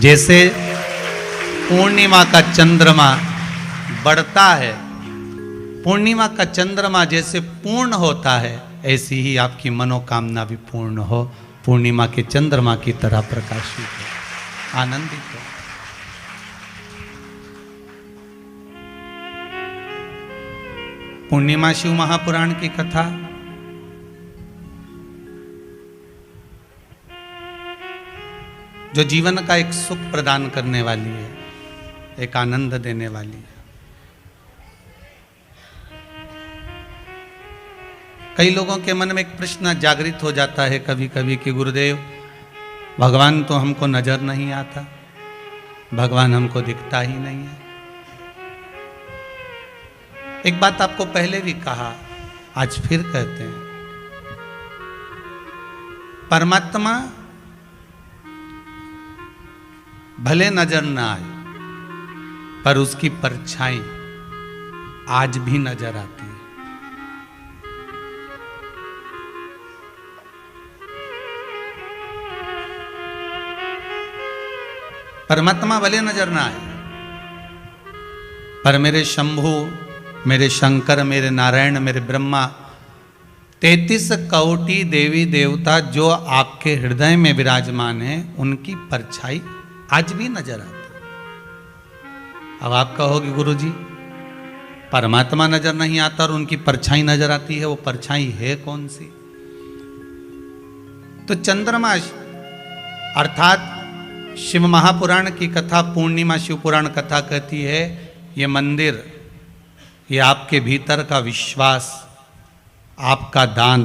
जैसे पूर्णिमा का चंद्रमा बढ़ता है, पूर्णिमा का चंद्रमा जैसे पूर्ण होता है, ऐसी ही आपकी मनोकामना भी पूर्ण हो, पूर्णिमा के चंद्रमा की तरह प्रकाशित हो, आनंदित हो। पूर्णिमा शिव महापुराण की कथा जो जीवन का एक सुख प्रदान करने वाली है, एक आनंद देने वाली है। कई लोगों के मन में एक प्रश्न जागृत हो जाता है कभी कभी कि गुरुदेव, भगवान तो हमको नजर नहीं आता, भगवान हमको दिखता ही नहीं है। एक बात आपको पहले भी कहा, आज फिर कहते हैं, परमात्मा भले नजर ना आए पर उसकी परछाई आज भी नजर आती है। परमात्मा भले नजर ना आए पर मेरे शंभु, मेरे शंकर, मेरे नारायण, मेरे ब्रह्मा, 33 कोटि देवी देवता जो आपके हृदय में विराजमान है, उनकी परछाई आज भी नजर आती है। अब आप कहोगे गुरुजी, परमात्मा नजर नहीं आता और उनकी परछाई नजर आती है, वो परछाई है कौन सी? तो चंद्रमा अर्थात शिव महापुराण की कथा, पूर्णिमा शिव पुराण कथा कहती है, ये मंदिर, ये आपके भीतर का विश्वास, आपका दान,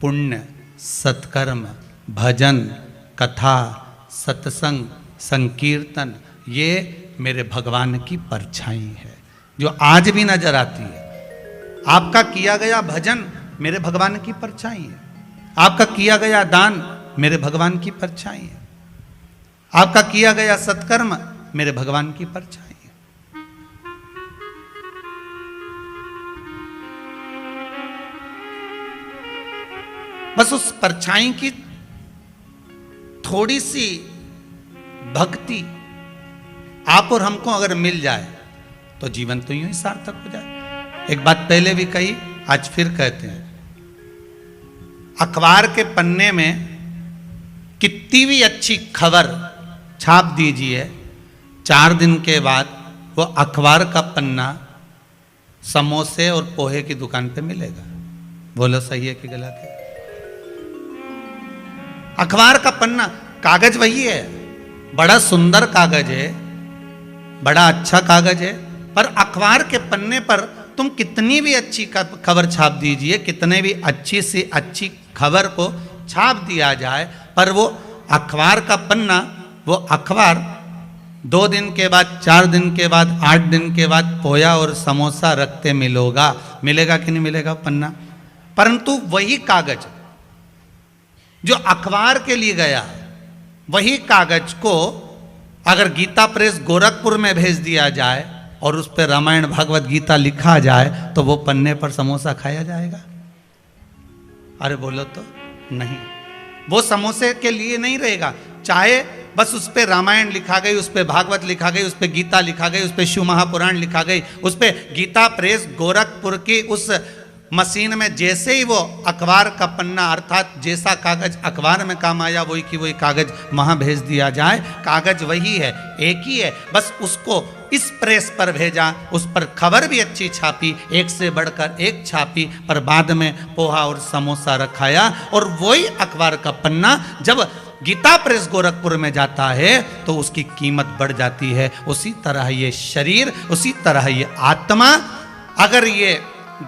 पुण्य, सत्कर्म, भजन, कथा, सत्संग, संकीर्तन, ये मेरे भगवान की परछाई है जो आज भी नजर आती है। आपका किया गया भजन मेरे भगवान की परछाई है, आपका किया गया दान मेरे भगवान की परछाई है, आपका किया गया सत्कर्म मेरे भगवान की परछाई है। बस उस परछाई की थोड़ी सी भक्ति आप और हमको अगर मिल जाए तो जीवन तो यूं ही सार्थक हो जाए। एक बात पहले भी कही, आज फिर कहते हैं, अखबार के पन्ने में कितनी भी अच्छी खबर छाप दीजिए, 4 दिन के बाद वो अखबार का पन्ना समोसे और पोहे की दुकान पे मिलेगा। बोलो सही है कि गलत है? अखबार का पन्ना, कागज वही है, बड़ा सुंदर कागज है, बड़ा अच्छा कागज है, पर अखबार के पन्ने पर तुम कितनी भी अच्छी खबर छाप दीजिए, कितने भी अच्छी से अच्छी खबर को छाप दिया जाए, पर वो अखबार का पन्ना, वो अखबार 2 दिन के बाद, 4 दिन के बाद, 8 दिन के बाद पोया और समोसा रखते मिलेगा कि नहीं मिलेगा पन्ना? परंतु वही कागज जो अखबार के लिए गया, वही कागज को अगर गीता प्रेस गोरखपुर में भेज दिया जाए और उस पर रामायण भागवत गीता लिखा जाए तो वो पन्ने पर समोसा खाया जाएगा? अरे बोलो तो नहीं, वो समोसे के लिए नहीं रहेगा। चाहे बस उस पर रामायण लिखा गई, उस पर भागवत लिखा गई, उस पर गीता लिखा गई, उस पर शिव महापुराण लिखा गई, उस पर गीता प्रेस गोरखपुर की उस मशीन में जैसे ही वो अखबार का पन्ना अर्थात जैसा कागज अखबार में काम आया वही की वही कागज वहां भेज दिया जाए, कागज वही है, एक ही है, बस उसको इस प्रेस पर भेजा, उस पर खबर भी अच्छी छापी, एक से बढ़कर एक छापी, पर बाद में पोहा और समोसा रखाया, और वही अखबार का पन्ना जब गीता प्रेस गोरखपुर में जाता है तो उसकी कीमत बढ़ जाती है। उसी तरह ये शरीर, उसी तरह ये आत्मा अगर ये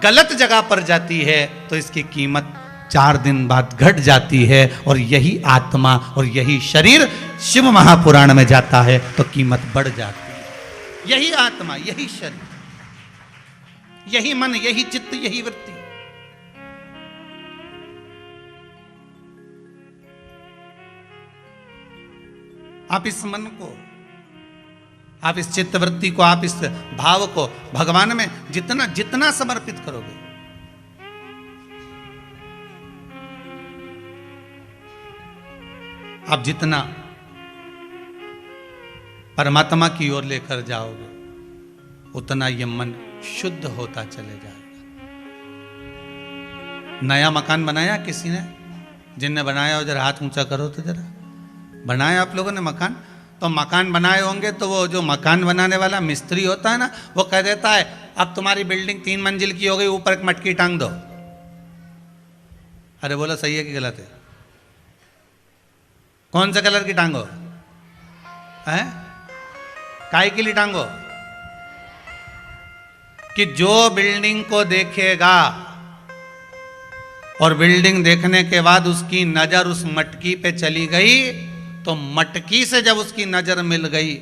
गलत जगह पर जाती है तो इसकी कीमत 4 दिन बाद घट जाती है, और यही आत्मा और यही शरीर शिव महापुराण में जाता है तो कीमत बढ़ जाती है। यही आत्मा, यही शरीर, यही मन, यही चित्त, यही वृत्ति। आप इस मन को, आप इस चित्तवृत्ति को, आप इस भाव को भगवान में जितना जितना समर्पित करोगे, आप जितना परमात्मा की ओर लेकर जाओगे, उतना ये मन शुद्ध होता चले जाएगा। नया मकान बनाया किसी ने? जिनने बनाया हो जरा हाथ ऊंचा करो तो जरा। बनाया आप लोगों ने मकान? तो मकान बनाए होंगे तो वो जो मकान बनाने वाला मिस्त्री होता है ना, वो कह देता है अब तुम्हारी बिल्डिंग 3 मंजिल की हो गई, ऊपर एक मटकी टांग दो। अरे बोलो सही है कि गलत है? कौन से कलर की टांगो है? काय के लिए टांगो? कि जो बिल्डिंग को देखेगा और बिल्डिंग देखने के बाद उसकी नजर उस मटकी पे चली गई, तो मटकी से जब उसकी नजर मिल गई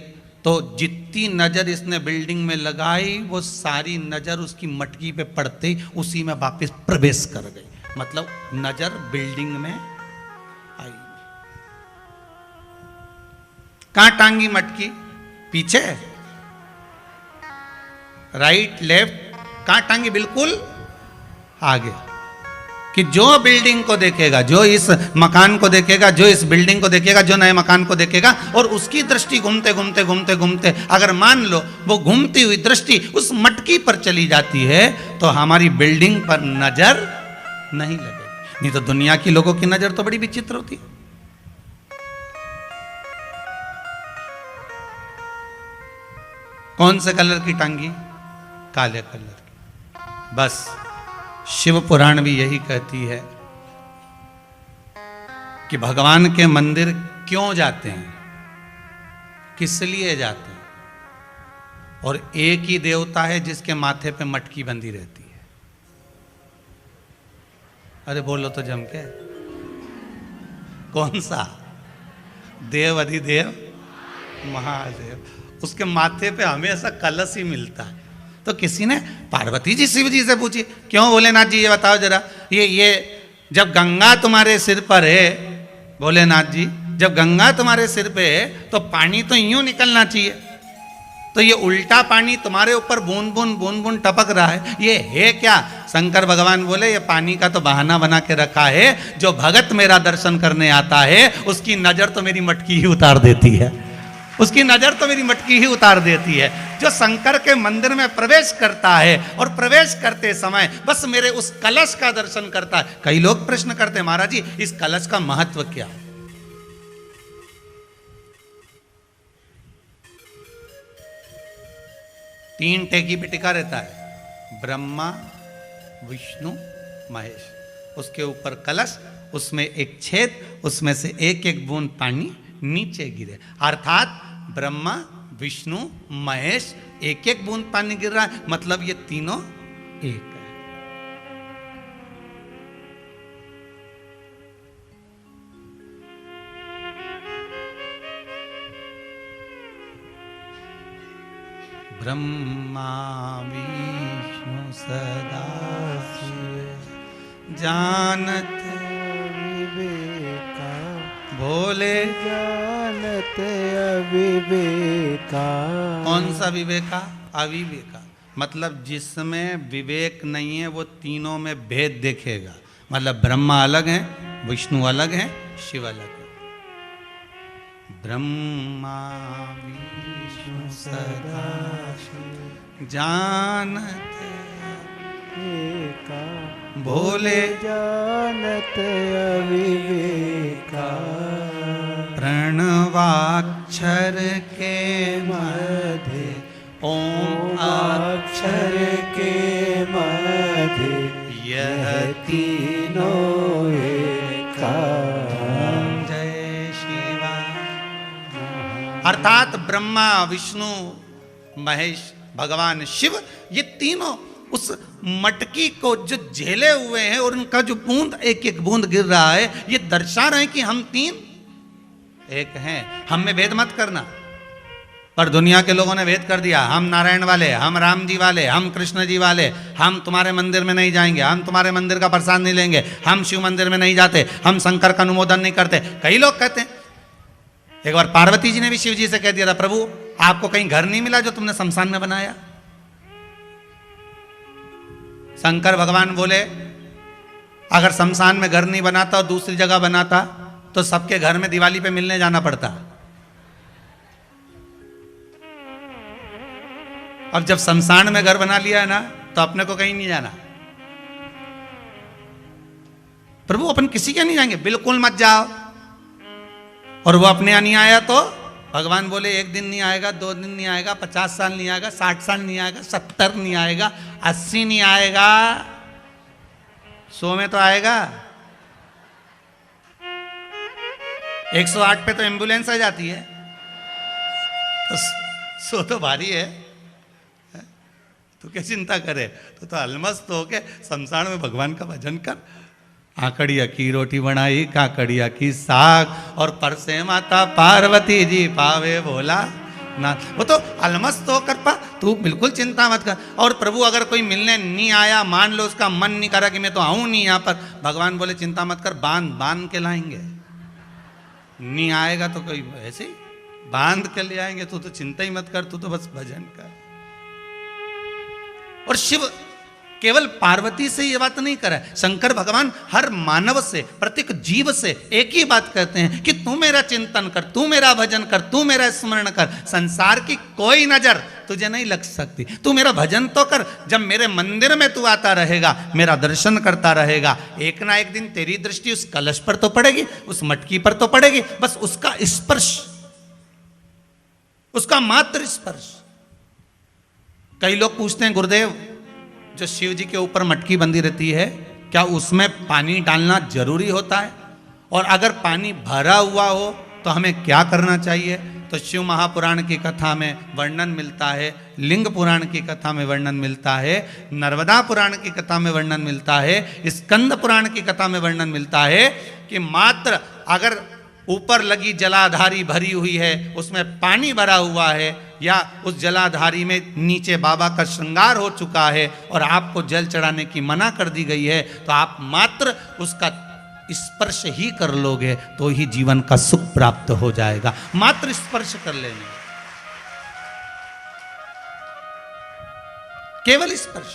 तो जितनी नजर इसने बिल्डिंग में लगाई वो सारी नजर उसकी मटकी पे पड़ते ही उसी में वापस प्रवेश कर गई। मतलब नजर बिल्डिंग में आई। कहां टांगी मटकी? पीछे, राइट लेफ्ट? कहां टांगी? बिल्कुल आगे। कि जो बिल्डिंग को देखेगा, जो इस मकान को देखेगा, जो इस बिल्डिंग को देखेगा, जो नए मकान को देखेगा, और उसकी दृष्टि घूमते घूमते घूमते घूमते अगर मान लो वो घूमती हुई दृष्टि उस मटकी पर चली जाती है, तो हमारी बिल्डिंग पर नजर नहीं लगेगी। नहीं तो दुनिया की लोगों की नजर तो बड़ी विचित्र होती है। कौन से कलर की टांगी? काले कलर की। बस शिव पुराण भी यही कहती है कि भगवान के मंदिर क्यों जाते हैं, किस लिए जाते हैं, और एक ही देवता है जिसके माथे पे मटकी बंधी रहती है। अरे बोलो तो जम के। कौन सा? देव अधिदेव महादेव। उसके माथे पे हमेशा कलश ही मिलता है। तो किसी ने पार्वती जी शिव जी से पूछी, क्यों भोलेनाथ जी ये बताओ जरा, ये जब गंगा तुम्हारे सिर पर है, भोलेनाथ जी जब गंगा तुम्हारे सिर पे है तो पानी तो यूं निकलना चाहिए, तो ये उल्टा पानी तुम्हारे ऊपर बूंद बूंद बूंद बूंद टपक रहा है, ये है क्या? शंकर भगवान बोले ये पानी का तो बहाना बना के रखा है, जो भगत मेरा दर्शन करने आता है उसकी नजर तो मेरी मटकी ही उतार देती है, उसकी नजर तो मेरी मटकी ही उतार देती है। जो शंकर के मंदिर में प्रवेश करता है और प्रवेश करते समय बस मेरे उस कलश का दर्शन करता है। कई लोग प्रश्न करते हैं, महाराज जी इस कलश का महत्व क्या? 3 टेकी पे टिका रहता है, ब्रह्मा विष्णु महेश, उसके ऊपर कलश, उसमें एक छेद, उसमें से एक एक बूंद पानी नीचे गिरे, अर्थात ब्रह्मा विष्णु महेश एक एक बूंद पानी गिर रहा है, मतलब ये तीनों एक है। ब्रह्मा विष्णु सदा शिव जानत विवेका, भोले जानत अविवेका। कौन सा विवेका? अविवेका, मतलब जिसमें विवेक नहीं है वो तीनों में भेद देखेगा। मतलब ब्रह्मा अलग है, विष्णु अलग है, शिव अलग है। ब्रह्मा विष्णु सदा जानत विवेका, भोले जानत अविवेका। प्रणवाक्षर के मध्य ओम अक्षर के मध्य यह तीनों एका। जय शिवा। अर्थात ब्रह्मा विष्णु महेश भगवान शिव ये तीनों उस मटकी को जो झेले हुए हैं और उनका जो बूंद एक एक बूंद गिर रहा है, ये दर्शा रहे हैं कि हम तीन एक हैं। हम में भेद मत करना। पर दुनिया के लोगों ने भेद कर दिया, हम नारायण वाले, हम राम जी वाले, हम कृष्ण जी वाले, हम तुम्हारे मंदिर में नहीं जाएंगे, हम तुम्हारे मंदिर का प्रसाद नहीं लेंगे, हम शिव मंदिर में नहीं जाते, हम शंकर का अनुमोदन नहीं करते। कई लोग कहते हैं। एक बार पार्वती जी ने भी शिव जी से कह दिया था, प्रभु आपको कहीं घर नहीं मिला जो तुमने शमशान में बनाया? शंकर भगवान बोले अगर शमशान में घर नहीं बनाता और दूसरी जगह बनाता तो सबके घर में दिवाली पे मिलने जाना पड़ता। अब जब शमशान में घर बना लिया है ना, तो अपने को कहीं नहीं जाना। प्रभु अपन किसी के नहीं जाएंगे, बिल्कुल मत जाओ। और वो अपने यहाँ नहीं आया तो भगवान बोले 1 दिन नहीं आएगा, 2 दिन नहीं आएगा, 50 साल नहीं आएगा, 60 साल नहीं आएगा, 70 नहीं आएगा, 80 नहीं आएगा, 100 में तो आएगा। 108 पे तो एम्बुलेंस आ जाती है, तो 100 तो भारी है। तू क्या चिंता करे, तो अलमस्त होके शमशान में भगवान का भजन कर। आकड़िया की रोटी बनाई, काकड़िया की साग, और परसे माता पार्वती जी पावे बोला ना। वो तो अलमस्त होकर पा, तू बिल्कुल चिंता मत कर। और प्रभु अगर कोई मिलने नहीं आया, मान लो उसका मन नहीं करा कि मैं तो आऊं नहीं यहाँ पर, भगवान बोले चिंता मत कर, बांध बांध के लाएंगे। नहीं आएगा तो कोई ऐसे ही बांध के ले आएंगे। तू तो चिंता ही मत कर, तू तो बस भजन कर। और शिव केवल पार्वती से ये बात नहीं करे, शंकर भगवान हर मानव से, प्रत्येक जीव से एक ही बात कहते हैं कि तू मेरा चिंतन कर, तू मेरा भजन कर, तू मेरा स्मरण कर। संसार की कोई नजर तुझे नहीं लग सकती, तू मेरा भजन तो कर। जब मेरे मंदिर में तू आता रहेगा, मेरा दर्शन करता रहेगा, एक ना एक दिन तेरी दृष्टि उस कलश पर तो पड़ेगी, उस मटकी पर तो पड़ेगी। बस उसका स्पर्श, उसका मात्र स्पर्श। कई लोग पूछते हैं, गुरुदेव जो शिव जी के ऊपर मटकी बंधी रहती है, क्या उसमें पानी डालना जरूरी होता है? और अगर पानी भरा हुआ हो तो हमें क्या करना चाहिए? तो शिव महापुराण की कथा में वर्णन मिलता है, लिंग पुराण की कथा में वर्णन मिलता है, नर्मदा पुराण की कथा में वर्णन मिलता है, स्कंद पुराण की कथा में वर्णन मिलता है कि मात्र अगर ऊपर लगी जलाधारी भरी हुई है, उसमें पानी भरा हुआ है, या उस जलाधारी में नीचे बाबा का श्रृंगार हो चुका है और आपको जल चढ़ाने की मना कर दी गई है, तो आप मात्र उसका स्पर्श ही कर लोगे तो ही जीवन का सुख प्राप्त हो जाएगा। मात्र स्पर्श कर लेने, केवल स्पर्श।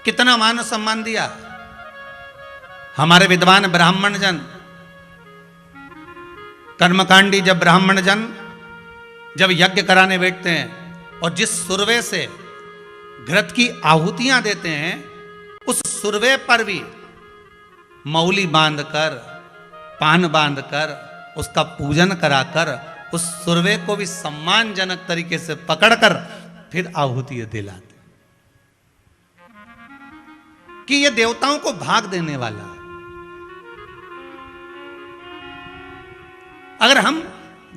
कितना मान सम्मान दिया हमारे विद्वान ब्राह्मण जन, कर्मकांडी। जब ब्राह्मण जन जब यज्ञ कराने बैठते हैं और जिस सुरवे से घृत की आहुतियां देते हैं, उस सुरवे पर भी मौली बांधकर, पान बांधकर, उसका पूजन कराकर, उस सुरवे को भी सम्मानजनक तरीके से पकड़कर फिर आहुति दिलाते कि ये देवताओं को भाग देने वाला है। अगर हम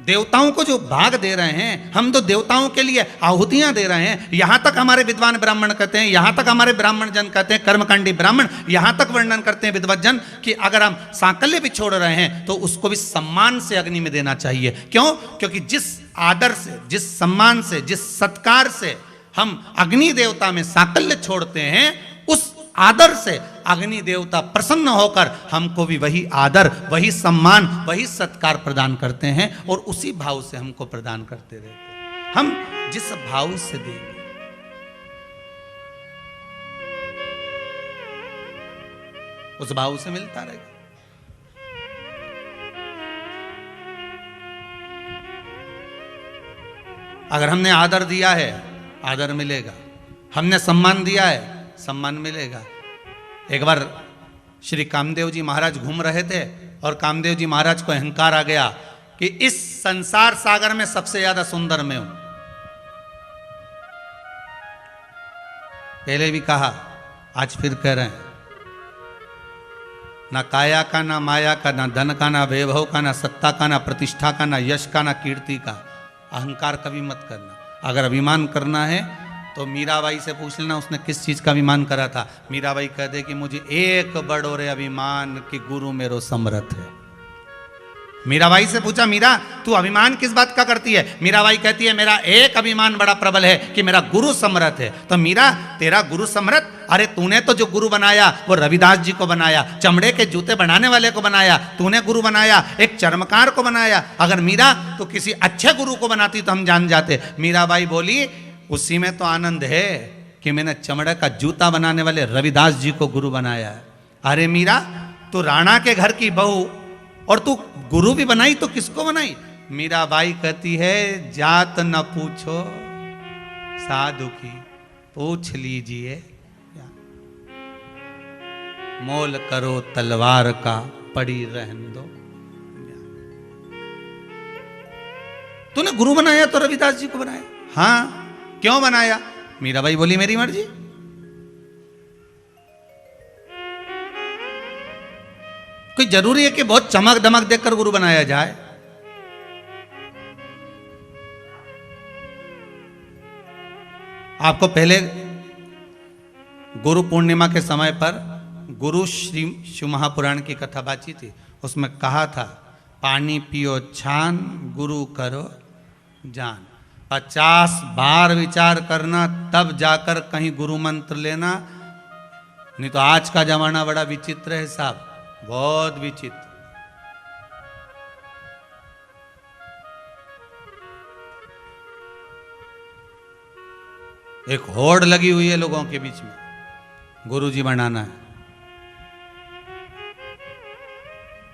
देवताओं को जो भाग दे रहे हैं, हम तो देवताओं के लिए आहुतियां दे रहे हैं। यहां तक हमारे विद्वान ब्राह्मण कहते हैं, यहां तक हमारे ब्राह्मण जन कहते हैं, कर्मकांडी ब्राह्मण यहां तक वर्णन करते हैं विद्वत जन कि अगर हम सांकल्य भी छोड़ रहे हैं तो उसको भी सम्मान से अग्नि में देना चाहिए। क्यों? क्योंकि जिस आदर से, जिस सम्मान से, जिस सत्कार से हम अग्नि देवता में सांकल्य छोड़ते हैं, उस आदर से अग्नि देवता प्रसन्न होकर हमको भी वही आदर, वही सम्मान, वही सत्कार प्रदान करते हैं और उसी भाव से हमको प्रदान करते रहते हैं। हम जिस भाव से देंगे, उस भाव से मिलता रहेगा। अगर हमने आदर दिया है, आदर मिलेगा। हमने सम्मान दिया है, सम्मान मिलेगा। एक बार श्री कामदेव जी महाराज घूम रहे थे और कामदेव जी महाराज को अहंकार आ गया कि इस संसार सागर में सबसे ज्यादा सुंदर मैं हूं। पहले भी कहा, आज फिर कह रहे हैं, ना काया का, ना माया का, ना धन का, ना वैभव का, ना सत्ता का, ना प्रतिष्ठा का, ना यश का, ना कीर्ति का। अहंकार कभी मत करना। अगर अभिमान करना है तो मीराबाई से पूछ लेना उसने किस चीज का अभिमान करा था। मीराबाई कह दे कि मुझे एक बड़ो रे अभिमान कि गुरु मेरो समर्थ है। मीराबाई से पूछा, मीरा तू अभिमान किस बात का करती है? मीराबाई कहती है, मेरा एक अभिमान बड़ा प्रबल है कि मेरा गुरु समर्थ है। तो मीरा, तेरा गुरु समर्थ? अरे तूने तो जो गुरु बनाया वो रविदास जी को बनाया, चमड़े के जूते बनाने वाले को बनाया, तूने गुरु बनाया, एक चर्मकार को बनाया। अगर मीरा तो किसी अच्छे गुरु को बनाती तो हम जान जाते। मीराबाई बोली, उसी में तो आनंद है कि मैंने चमड़े का जूता बनाने वाले रविदास जी को गुरु बनाया है। अरे मीरा, तू राणा के घर की बहू और तू गुरु भी बनाई तो किसको बनाई? मीराबाई कहती है जात न पूछो साधु की, पूछ लीजिए मोल करो तलवार का, पड़ी रहन दो। तूने गुरु बनाया तो रविदास जी को बनाया? हाँ, क्यों बनाया? मीराबाई बोली मेरी मर्जी। कोई जरूरी है कि बहुत चमक दमक देखकर गुरु बनाया जाए? आपको पहले गुरु पूर्णिमा के समय पर गुरु श्री शिव महापुराण की कथा बाची थी, उसमें कहा था पानी पियो छान, गुरु करो जान। 50 बार विचार करना तब जाकर कहीं गुरु मंत्र लेना, नहीं तो आज का जमाना बड़ा विचित्र है साहब, बहुत विचित्र। एक होड़ लगी हुई है लोगों के बीच में, गुरुजी बनाना है।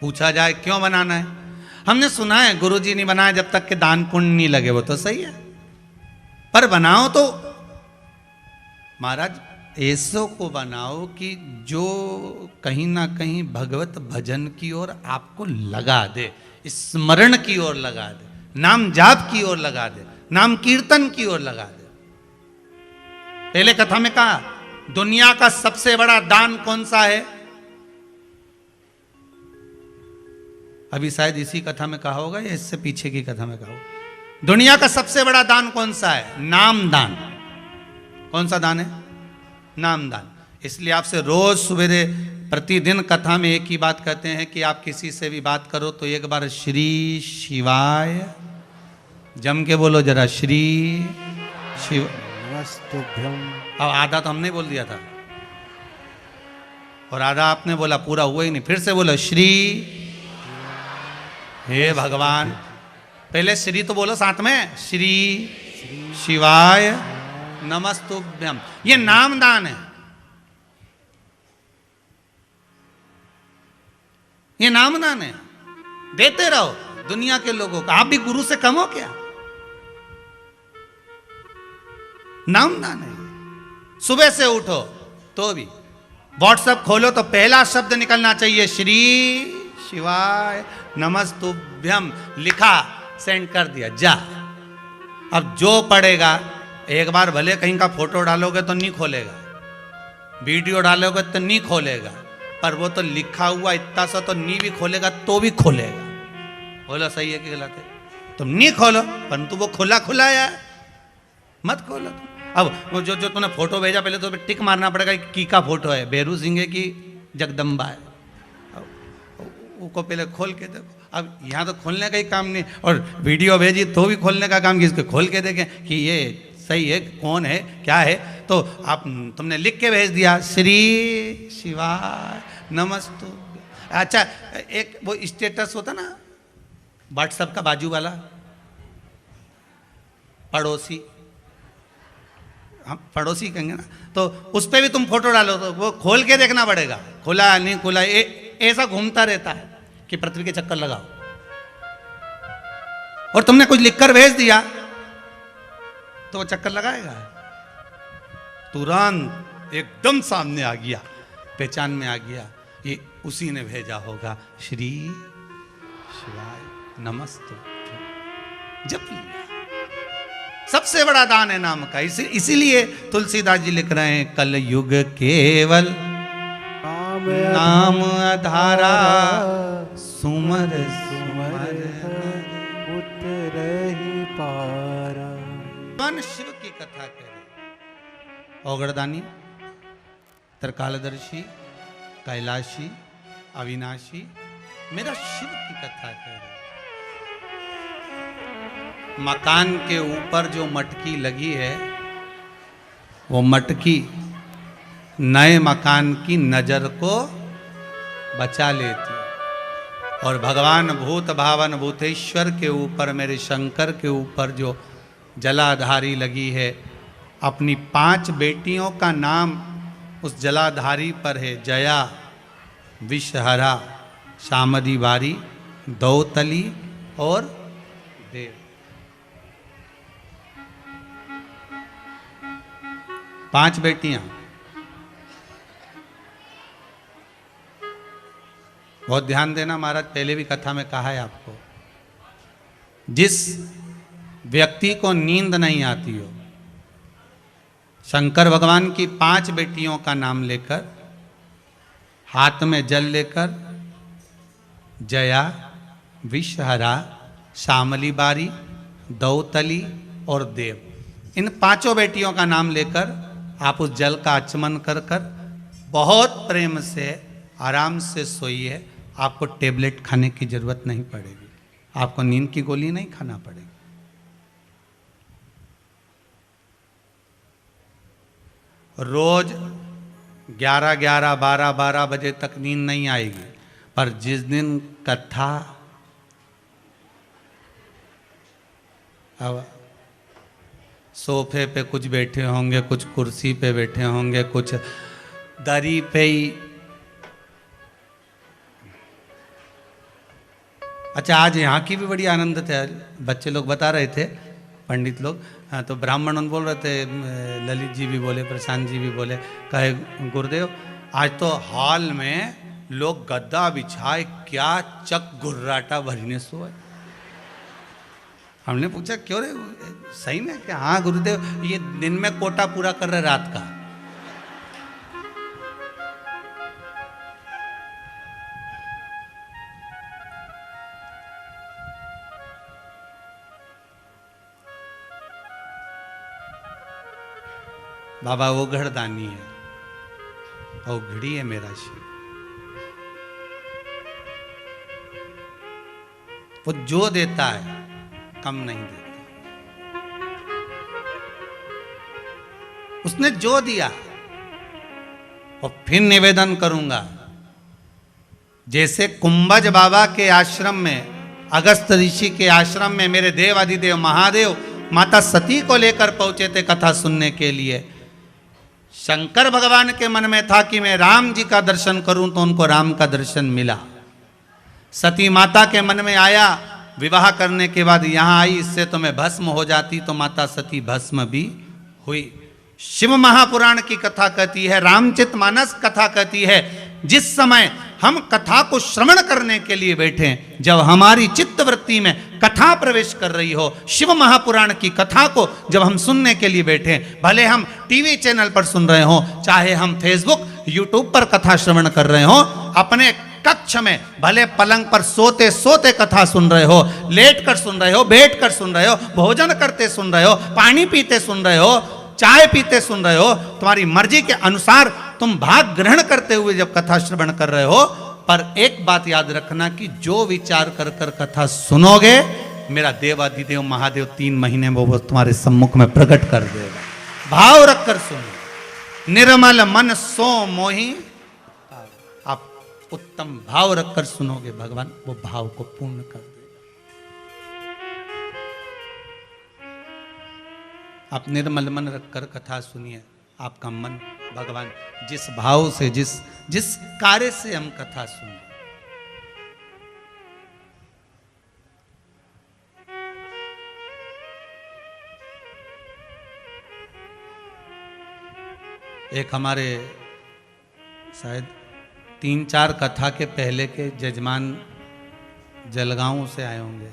पूछा जाए क्यों बनाना है? हमने सुना है गुरुजी नहीं बनाए जब तक के दान पुण्य नहीं लगे, वो तो सही है, पर बनाओ तो महाराज ऐसो को बनाओ कि जो कहीं ना कहीं भगवत भजन की ओर आपको लगा दे, स्मरण की ओर लगा दे, नाम जाप की ओर लगा दे, नाम कीर्तन की ओर लगा दे। पहले कथा में कहा दुनिया का सबसे बड़ा दान कौन सा है? अभी शायद इसी कथा में कहा होगा या इससे पीछे की कथा में कहा होगा। दुनिया का सबसे बड़ा दान कौन सा है? नाम दान। कौन सा दान है? नाम दान। इसलिए आपसे रोज सवेरे प्रतिदिन कथा में एक ही बात कहते हैं कि आप किसी से भी बात करो तो एक बार श्री शिवाय जम के बोलो जरा, श्री शिव। अब आधा तो हमने बोल दिया था और आधा आपने बोला, पूरा हुआ ही नहीं। फिर से बोलो श्री। हे भगवान, पहले श्री तो बोलो साथ में, श्री शिवाय नमस्तुभ्यम। ये नाम दान है, ये नाम दान है। देते रहो दुनिया के लोगों को। आप भी गुरु से कम हो क्या? नाम दान है। सुबह से उठो तो भी व्हाट्सएप खोलो तो पहला शब्द निकलना चाहिए श्री शिवाय नमस्तुभ्यम। लिखा, सेंड कर दिया, जा। अब जो पढ़ेगा, एक बार भले कहीं का फोटो डालोगे तो नहीं खोलेगा, वीडियो डालोगे तो नहीं खोलेगा, पर वो तो लिखा हुआ इतना सा तो नहीं भी खोलेगा तो भी खोलेगा। बोलो सही है कि गलत है? तुम नहीं खोलो, परंतु वो खुला खुला है, मत खोलो तुम। अब वो जो तूने फोटो भेजा, पहले तो टिक मारना पड़ेगा की का फोटो है, बेरू सिंह है कि जगदम्बा है, उसको पहले खोल के देखो। अब यहाँ तो खोलने का ही काम नहीं, और वीडियो भेजी तो भी खोलने का काम, किसको खोल के देखें कि ये सही है, कौन है, क्या है। तो आप तुमने लिख के भेज दिया श्री शिवाय नमस्तु। अच्छा, एक वो स्टेटस होता ना व्हाट्सएप का बाजू वाला, पड़ोसी, हम पड़ोसी कहेंगे ना, तो उस पर भी तुम फोटो डालो तो वो खोल के देखना पड़ेगा, खुला नहीं खुला, ऐसा घूमता रहता है कि पृथ्वी के चक्कर लगाओ। और तुमने कुछ लिखकर भेज दिया तो वो चक्कर लगाएगा, तुरंत एकदम सामने आ गया, पहचान में आ गया, ये उसी ने भेजा होगा, श्री शिवाय नमस्तु। जप लिया। सबसे बड़ा दान है नाम का। इसीलिए तुलसीदास जी लिख रहे हैं, कल युग केवल नाम आधारा, सुमर सुमर उतर ही पारा। मन शिव की कथा कह रहे, औगड़दानी, त्रिकालदर्शी, कैलाशी, अविनाशी, मेरा शिव की कथा कह रहे। मकान के ऊपर जो मटकी लगी है, वो मटकी नए मकान की नजर को बचा लेती है। और भगवान भूत भावन भूतेश्वर के ऊपर, मेरे शंकर के ऊपर जो जलाधारी लगी है, अपनी 5 बेटियों का नाम उस जलाधारी पर है। जया, विषहरा, शामदी बारी, दौतली और देव। 5 बेटियां। बहुत ध्यान देना, महाराज पहले भी कथा में कहा है आपको, जिस व्यक्ति को नींद नहीं आती हो, शंकर भगवान की 5 बेटियों का नाम लेकर, हाथ में जल लेकर, जया, विषहरा, शामली बारी, दौतली और देव, इन 5 बेटियों का नाम लेकर आप उस जल का आचमन कर कर बहुत प्रेम से आराम से सोइए। आपको टेबलेट खाने की जरूरत नहीं पड़ेगी, आपको नींद की गोली नहीं खाना पड़ेगी। रोज 11-11, 12-12 बजे तक नींद नहीं आएगी, पर जिस दिन कथा, अब सोफे पे कुछ बैठे होंगे, कुछ कुर्सी पे बैठे होंगे, कुछ दरी पे ही। अच्छा, आज यहाँ की भी बड़ी आनंद थे। बच्चे लोग बता रहे थे, पंडित लोग, तो ब्राह्मण बोल रहे थे, ललित जी भी बोले, प्रशांत जी भी बोले, कहे गुरुदेव आज तो हॉल में लोग गद्दा बिछाए क्या चक गुर्राटा भरने सोए। हमने पूछा क्यों रे, सही में क्या? हाँ गुरुदेव, ये दिन में कोटा पूरा कर रहे रात का। बाबा वो घड़दानी है, वो घड़ी है मेरा शिव। वो जो देता है कम नहीं देता, उसने जो दिया। और फिर निवेदन करूंगा, जैसे कुंभज बाबा के आश्रम में, अगस्त ऋषि के आश्रम में मेरे देव अधिदेव महादेव माता सती को लेकर पहुंचे थे कथा सुनने के लिए। शंकर भगवान के मन में था कि मैं राम जी का दर्शन करूं, तो उनको राम का दर्शन मिला। सती माता के मन में आया, विवाह करने के बाद यहां आई, इससे तो मैं भस्म हो जाती, तो माता सती भस्म भी हुई। शिव महापुराण की कथा कहती है, रामचरितमानस कथा कहती है, जिस समय हम कथा को श्रवण करने के लिए बैठे, जब हमारी चित्तवृत्ति में कथा प्रवेश कर रही हो, शिव महापुराण की कथा को जब हम सुनने के लिए बैठे, भले हम टीवी चैनल पर सुन रहे हो, चाहे हम फेसबुक यूट्यूब पर कथा श्रवण कर रहे हो, अपने कक्ष में भले पलंग पर सोते सोते कथा सुन रहे हो, लेट कर सुन रहे हो, बैठ कर सुन रहे हो, भोजन करते सुन रहे हो, पानी पीते सुन रहे हो, चाय पीते सुन रहे हो, तुम्हारी मर्जी के अनुसार तुम भाग ग्रहण करते हुए जब कथा श्रवण कर रहे हो, पर एक बात याद रखना कि जो विचार कर कर कथा सुनोगे, मेरा देवाधिदेव महादेव 3 महीने में वो तुम्हारे सम्मुख में प्रकट कर देगा। भाव रखकर सुनो, निर्मल मन सो मोही। आप उत्तम भाव रखकर सुनोगे, भगवान वो भाव को पूर्ण कर देगा। आप निर्मल मन रखकर कथा सुनिए, आपका मन भगवान जिस भाव से, जिस कार्य से हम कथा सुने, एक हमारे शायद 3-4 कथा के पहले के जजमान जलगांव से आए होंगे,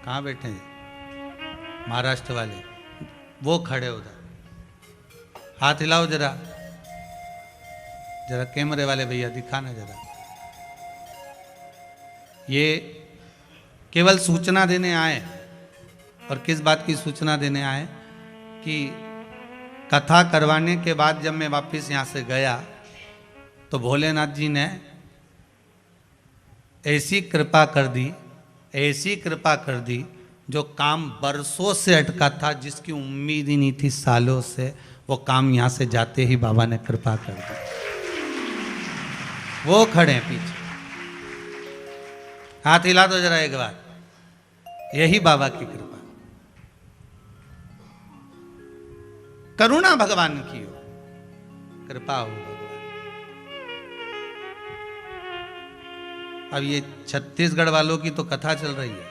कहाँ बैठे हैं महाराष्ट्र वाले, वो खड़े उधर, हाथ हिलाओ जरा, जरा कैमरे वाले भैया दिखाना जरा। ये केवल सूचना देने आए, और किस बात की सूचना देने आए कि कथा करवाने के बाद जब मैं वापस यहाँ से गया, तो भोलेनाथ जी ने ऐसी कृपा कर दी, ऐसी कृपा कर दी, जो काम बरसों से अटका था, जिसकी उम्मीद ही नहीं थी सालों से, वो काम यहाँ से जाते ही बाबा ने कृपा कर दी। वो खड़े हैं पीछे, हाथ हिला दो जरा एक बार, यही बाबा की कृपा। करुणा भगवान की हो, कृपा हो भगवान। अब ये छत्तीसगढ़ वालों की तो कथा चल रही है,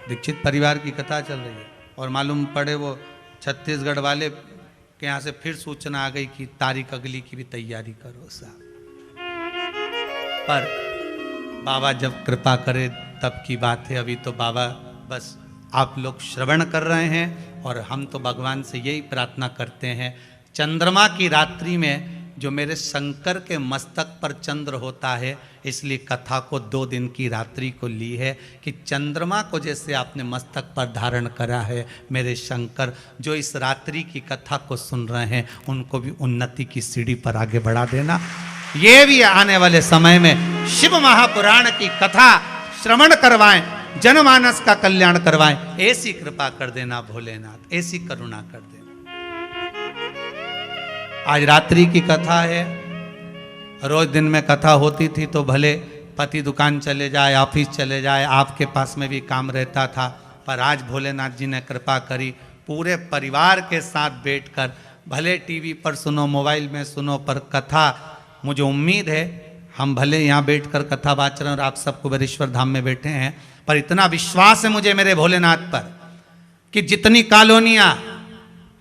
दीक्षित परिवार की कथा चल रही है, और मालूम पड़े वो छत्तीसगढ़ वाले के यहाँ से फिर सूचना आ गई कि तारीख अगली की भी तैयारी करो साहब। पर बाबा जब कृपा करे तब की बात है, अभी तो बाबा बस आप लोग श्रवण कर रहे हैं, और हम तो भगवान से यही प्रार्थना करते हैं, चंद्रमा की रात्रि में जो मेरे शंकर के मस्तक पर चंद्र होता है, इसलिए कथा को 2 दिन की रात्रि को ली है कि चंद्रमा को जैसे आपने मस्तक पर धारण करा है, मेरे शंकर जो इस रात्रि की कथा को सुन रहे हैं उनको भी उन्नति की सीढ़ी पर आगे बढ़ा देना। ये भी आने वाले समय में शिव महापुराण की कथा श्रवण करवाएं, जनमानस का कल्याण करवाएं, ऐसी कृपा कर देना भोलेनाथ, ऐसी करुणा कर देना। आज रात्रि की कथा है, रोज दिन में कथा होती थी तो भले पति दुकान चले जाए, ऑफिस चले जाए, आपके पास में भी काम रहता था, पर आज भोलेनाथ जी ने कृपा करी, पूरे परिवार के साथ बैठकर भले टीवी पर सुनो, मोबाइल में सुनो, पर कथा, मुझे उम्मीद है हम भले यहाँ बैठकर कथा वाच रहे हैं और आप सब कुबेरेश्वर धाम में बैठे हैं, पर इतना विश्वास है मुझे मेरे भोलेनाथ पर कि जितनी कॉलोनियाँ,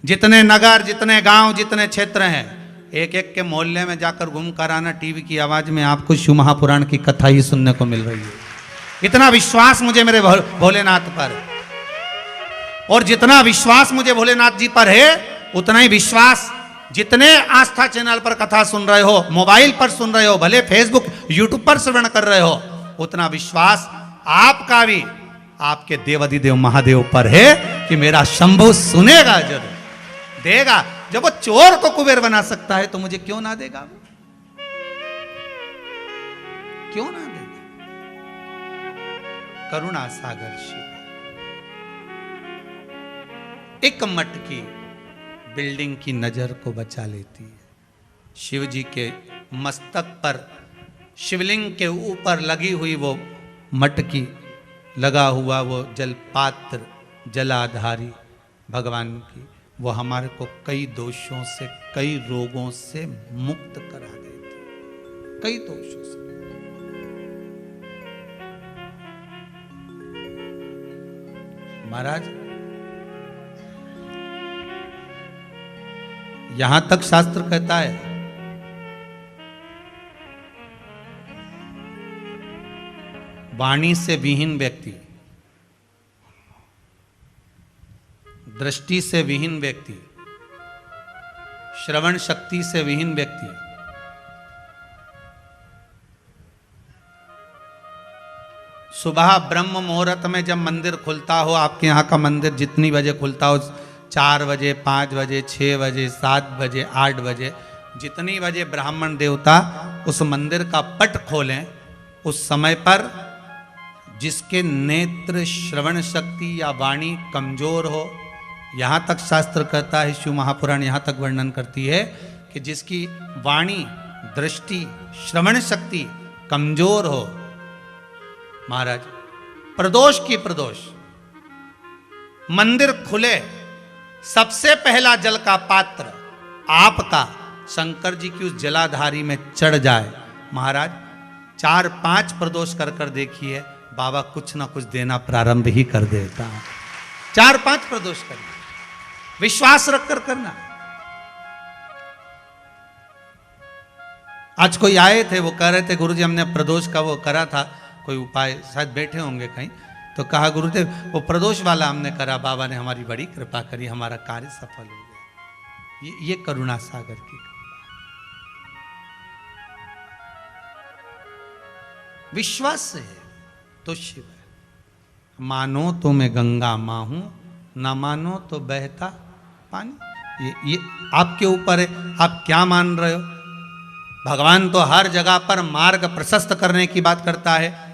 जितने नगर, जितने गांव, जितने क्षेत्र हैं, एक एक के मोहल्ले में जाकर घूम कर आना, टीवी की आवाज में आपको शिव महापुराण की कथा ही सुनने को मिल रही है। इतना विश्वास मुझे मेरे भोलेनाथ पर, और जितना विश्वास मुझे भोलेनाथ जी पर है उतना ही विश्वास जितने आस्था चैनल पर कथा सुन रहे हो, मोबाइल पर सुन रहे हो, भले फेसबुक यूट्यूब पर श्रवण कर रहे हो, उतना विश्वास आपका भी आपके देवाधिदेव महादेव पर है कि मेरा शंभु सुनेगा, जरूर देगा। जब वो चोर को कुबेर बना सकता है तो मुझे क्यों ना देगा, क्यों ना देगा। करुणा सागर शिव। एक मटकी बिल्डिंग की नजर को बचा लेती है। शिव जी के मस्तक पर, शिवलिंग के ऊपर लगी हुई वो मटकी, लगा हुआ वो जलपात्र, जलाधारी भगवान की, वो हमारे को कई दोषों से, कई रोगों से मुक्त करा देती, कई दोषों से। महाराज यहां तक शास्त्र कहता है, वाणी से विहीन व्यक्ति, दृष्टि से विहीन व्यक्ति, श्रवण शक्ति से विहीन व्यक्ति, सुबह ब्रह्म मुहूर्त में जब मंदिर खुलता हो, आपके यहाँ का मंदिर जितनी बजे खुलता हो, 4 बजे, 5 बजे, 6 बजे, 7 बजे, 8 बजे, जितनी बजे ब्राह्मण देवता उस मंदिर का पट खोलें, उस समय पर जिसके नेत्र, श्रवण शक्ति या वाणी कमजोर हो, यहाँ तक शास्त्र कहता है, शिव महापुराण यहाँ तक वर्णन करती है कि जिसकी वाणी, दृष्टि, श्रवण शक्ति कमजोर हो, महाराज प्रदोष की प्रदोष, मंदिर खुले, सबसे पहला जल का पात्र आपका शंकर जी की उस जलाधारी में चढ़ जाए, महाराज 4-5 प्रदोष कर कर देखिए, बाबा कुछ ना कुछ देना प्रारंभ ही कर देता है। 4-5 प्रदोष करना, विश्वास रखकर करना। आज कोई आए थे, वो कह रहे थे गुरुजी हमने प्रदोष का वो करा था, कोई उपाय, शायद बैठे होंगे कहीं, तो कहा गुरुदेव वो प्रदोष वाला हमने करा, बाबा ने हमारी बड़ी कृपा करी, हमारा कार्य सफल हो गया। ये करुणा सागर की कृपा। विश्वास से है तो शिव है। मानो तो मैं गंगा मां हूं, ना मानो तो बहता पानी। ये आपके ऊपर है, आप क्या मान रहे हो। भगवान तो हर जगह पर मार्ग प्रशस्त करने की बात करता है।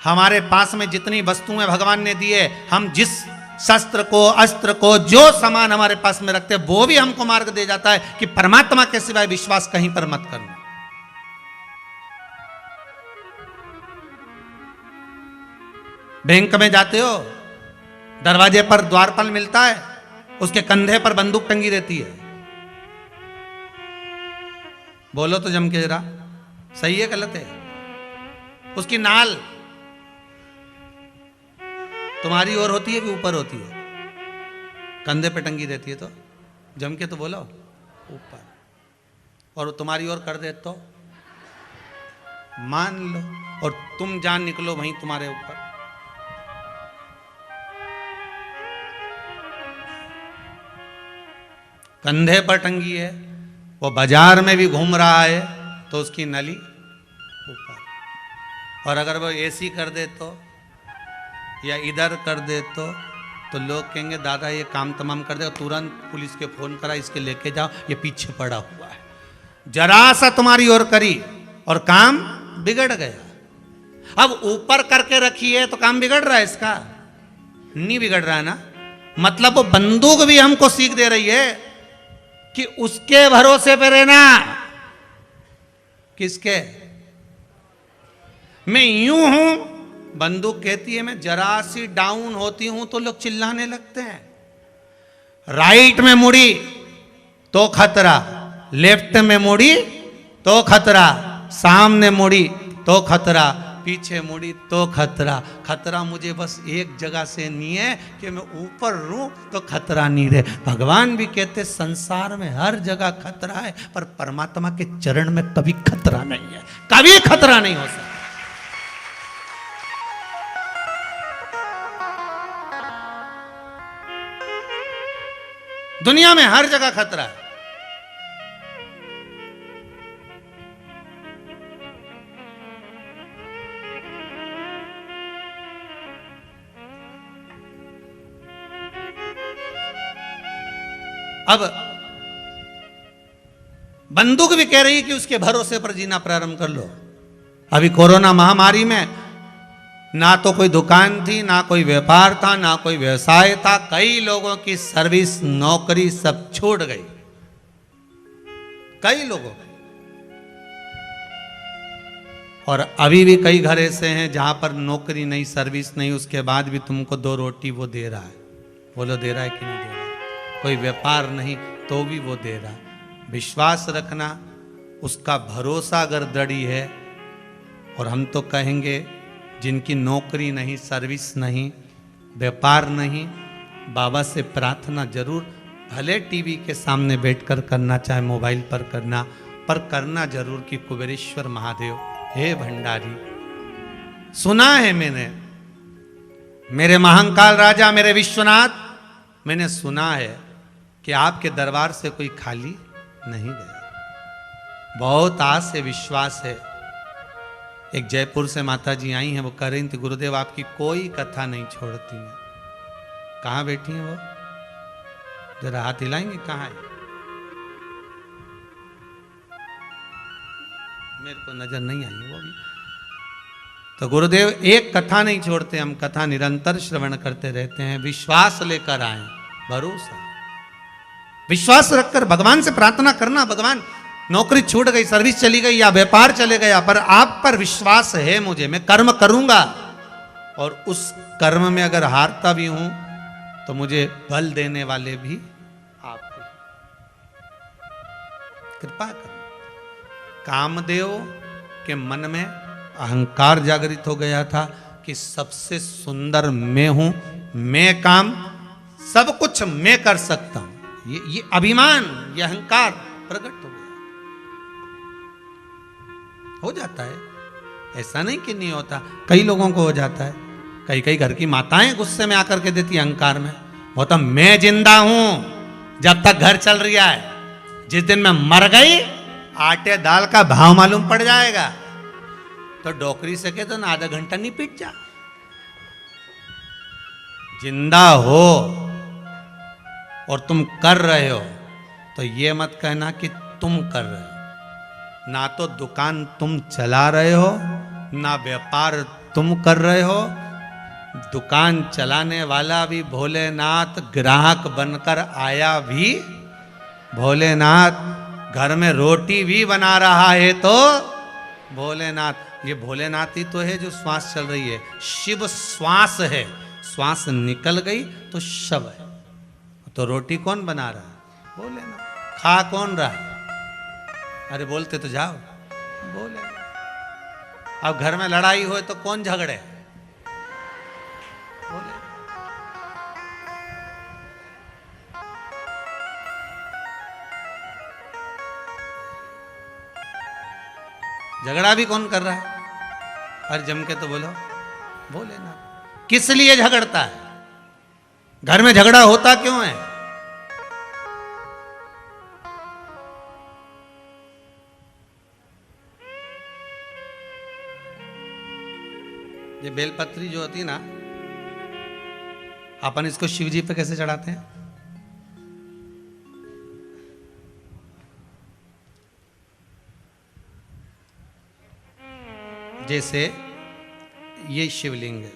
हमारे पास में जितनी वस्तुएं भगवान ने दी है, हम जिस शस्त्र को, अस्त्र को, जो सामान हमारे पास में रखते हैं, वो भी हमको मार्ग दे जाता है कि परमात्मा के सिवाय विश्वास कहीं पर मत करना। बैंक में जाते हो, दरवाजे पर द्वारपाल मिलता है, उसके कंधे पर बंदूक टंगी रहती है। बोलो तो जम के जरा, सही है गलत है? उसकी नाल तुम्हारी ओर होती है कि ऊपर होती है? कंधे पे टंगी रहती है। तो जम के तो बोलो, ऊपर। और तुम्हारी ओर कर दे तो मान लो, और तुम जान निकलो वहीं तुम्हारे ऊपर। कंधे पर टंगी है, वो बाजार में भी घूम रहा है तो उसकी नली ऊपर। और अगर वो ऐसी कर दे तो, या इधर कर दे तो लोग कहेंगे दादा ये काम तमाम कर देगा, तुरंत पुलिस के फोन करा, इसके लेके जाओ, ये पीछे पड़ा हुआ है। जरा सा तुम्हारी ओर करी और काम बिगड़ गया। अब ऊपर करके रखी है तो काम बिगड़ रहा है इसका? नहीं बिगड़ रहा है ना। मतलब वो बंदूक भी हमको सीख दे रही है कि उसके भरोसे पे रहना। किसके? मैं यूं हूं, बंदूक कहती है मैं जरा सी डाउन होती हूं तो लोग चिल्लाने लगते हैं। राइट में मुड़ी तो खतरा, लेफ्ट में मुड़ी तो खतरा, सामने मुड़ी तो खतरा, पीछे मुड़ी तो खतरा। खतरा मुझे बस एक जगह से नहीं है कि मैं ऊपर रहूं तो खतरा नहीं रहे। भगवान भी कहते संसार में हर जगह खतरा है, पर परमात्मा के चरण में कभी खतरा नहीं है, कभी खतरा नहीं हो सकता। दुनिया में हर जगह खतरा है। अब बंदूक भी कह रही है कि उसके भरोसे पर जीना प्रारंभ कर लो। अभी कोरोना महामारी में ना तो कोई दुकान थी, ना कोई व्यापार था, ना कोई व्यवसाय था। कई लोगों की सर्विस, नौकरी सब छूट गई, कई लोगों की। और अभी भी कई घर ऐसे हैं जहां पर नौकरी नहीं, सर्विस नहीं, उसके बाद भी तुमको 2 रोटी वो दे रहा है। बोलो दे रहा है कि नहीं दे रहा है? कोई व्यापार नहीं तो भी वो दे रहा है। विश्वास रखना, उसका भरोसा अगर दृढ़ है। और हम तो कहेंगे जिनकी नौकरी नहीं, सर्विस नहीं, व्यापार नहीं, बाबा से प्रार्थना जरूर, भले टीवी के सामने बैठकर करना, चाहे मोबाइल पर करना, पर करना जरूर कि कुबेरेश्वर महादेव, हे भंडारी, सुना है मैंने, मेरे महाकाल राजा, मेरे विश्वनाथ, मैंने सुना है कि आपके दरबार से कोई खाली नहीं गया। बहुत आस से विश्वास है। एक जयपुर से माता जी आई हैं, वो कह रही थी गुरुदेव आपकी कोई कथा नहीं छोड़ती हैं। कहाँ बैठी हैं वो? जरा हाथ हिलाएंगे, कहाँ है? मेरे को नजर नहीं आई वो भी। तो गुरुदेव एक कथा नहीं छोड़ते, हम कथा निरंतर श्रवण करते रहते हैं। विश्वास लेकर आए, भरोसा, विश्वास रखकर भगवान से प्रार्थना करना, भगवान नौकरी छूट गई, सर्विस चली गई या व्यापार चले गया, पर आप पर विश्वास है मुझे, मैं कर्म करूंगा। और उस कर्म में अगर हारता भी हूं तो मुझे बल देने वाले भी आप ही। कृपा कर। कामदेव के मन में अहंकार जागृत हो गया था कि सबसे सुंदर मैं हूं, मैं काम, सब कुछ मैं कर सकता हूं। ये अभिमान, ये अहंकार प्रकट हो गया। हो जाता है, ऐसा नहीं कि नहीं होता, कई लोगों को हो जाता है। कई घर की माताएं गुस्से में आकर के देती अहंकार में, वो तो मैं जिंदा हूं जब तक घर चल रहा है, जिस दिन मैं मर गई आटे दाल का भाव मालूम पड़ जाएगा। तो डोकरी से के तो ना आधा घंटा नहीं पीट जा। जिंदा हो और तुम कर रहे हो तो ये मत कहना कि तुम कर रहे हो। ना तो दुकान तुम चला रहे हो, ना व्यापार तुम कर रहे हो। दुकान चलाने वाला भी भोलेनाथ, ग्राहक बनकर आया भी भोलेनाथ, घर में रोटी भी बना रहा है तो भोलेनाथ। ये भोलेनाथ ही तो है जो श्वास चल रही है। शिव श्वास है, श्वास निकल गई तो शव है। तो रोटी कौन बना रहा है? बोले ना। खा कौन रहा है? अरे बोलते तो जाओ, बोले। अब घर में लड़ाई हो तो कौन झगड़े? बोले। झगड़ा भी कौन कर रहा है? और जम के तो बोलो, बोले ना। किस लिए झगड़ता है? घर में झगड़ा होता क्यों है? ये बेलपत्री जो होती है ना, अपन इसको शिव जी पे कैसे चढ़ाते हैं? जैसे ये शिवलिंग है,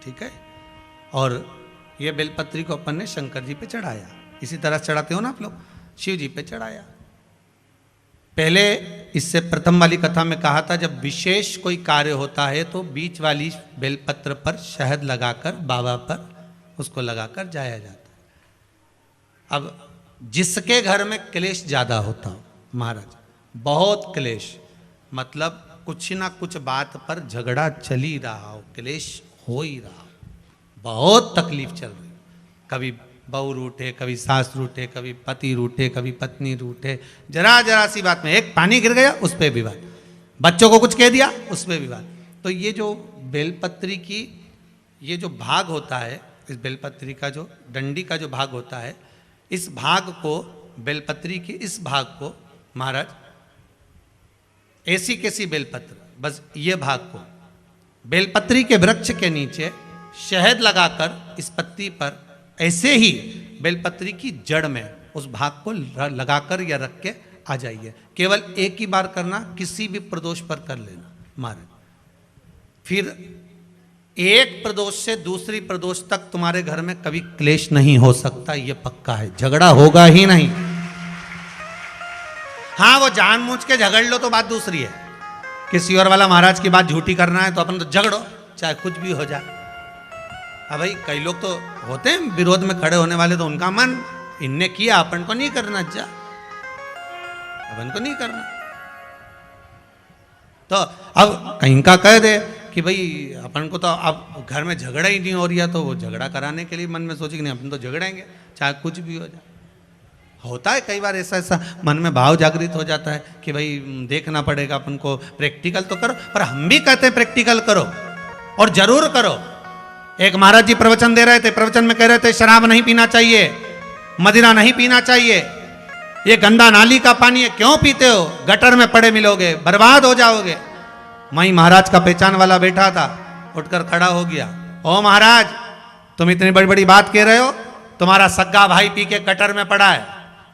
ठीक है, और ये बेलपत्री को अपन ने शंकर जी पे चढ़ाया। इसी तरह चढ़ाते हो ना आप लोग, शिव जी पे चढ़ाया। पहले इससे प्रथम वाली कथा में कहा था, जब विशेष कोई कार्य होता है तो बीच वाली बेलपत्र पर शहद लगाकर बाबा पर उसको लगाकर जाया जाता है। अब जिसके घर में क्लेश ज्यादा होता हो, महाराज बहुत क्लेश, मतलब कुछ ना कुछ बात पर झगड़ा चल ही रहा हो, क्लेश हो ही रहा हो, बहुत तकलीफ चल रही, कभी बहू रूठे, कभी सास रूठे, कभी पति रूठे, कभी पत्नी रूठे, जरा जरा सी बात में एक पानी गिर गया उस पर विवाद, बच्चों को कुछ कह दिया उस पर विवाद। तो ये जो बेलपत्री की ये जो भाग होता है, इस बेलपत्री का जो डंडी का जो भाग होता है, इस भाग को, बेलपत्री के इस भाग को महाराज, ऐसी कैसी बेलपत्र, बस ये भाग को बेलपत्री के वृक्ष के नीचे शहद लगाकर इस पत्ती पर ऐसे ही बेलपत्री की जड़ में उस भाग को लगाकर या रख के आ जाइए। केवल एक ही बार करना, किसी भी प्रदोष पर कर लेना महाराज। फिर एक प्रदोष से दूसरी प्रदोष तक तुम्हारे घर में कभी क्लेश नहीं हो सकता, ये पक्का है, झगड़ा होगा ही नहीं। हाँ, वो जानबूझ के झगड़ लो तो बात दूसरी है। किसी और वाला महाराज की बात झूठी करना है तो अपन तो झगड़ो, चाहे कुछ भी हो जाए। अब भाई कई लोग तो होते हैं विरोध में खड़े होने वाले, तो उनका मन, इनने किया अपन को नहीं करना, जा अपन को नहीं करना। तो अब कहीं का कह दे कि भाई अपन को तो अब घर में झगड़ा ही नहीं हो रहा, तो वो झगड़ा कराने के लिए मन में सोचे कि नहीं अपन तो झगड़ेंगे चाहे कुछ भी हो जाए। होता है कई बार ऐसा ऐसा मन में भाव जागृत हो जाता है कि भाई देखना पड़ेगा अपन को, प्रैक्टिकल तो करो। पर हम भी कहते हैं प्रैक्टिकल करो और जरूर करो। एक महाराज जी प्रवचन दे रहे थे, प्रवचन में कह रहे थे शराब नहीं पीना चाहिए, मदिरा नहीं पीना चाहिए, ये गंदा नाली का पानी है, क्यों पीते हो, गटर में पड़े मिलोगे, बर्बाद हो जाओगे। वहीं महाराज का पहचान वाला बैठा था, उठकर खड़ा हो गया, ओ महाराज तुम इतनी बड़ी बड़ी बात कह रहे हो, तुम्हारा सग्गा भाई पी के गटर में पड़ा है,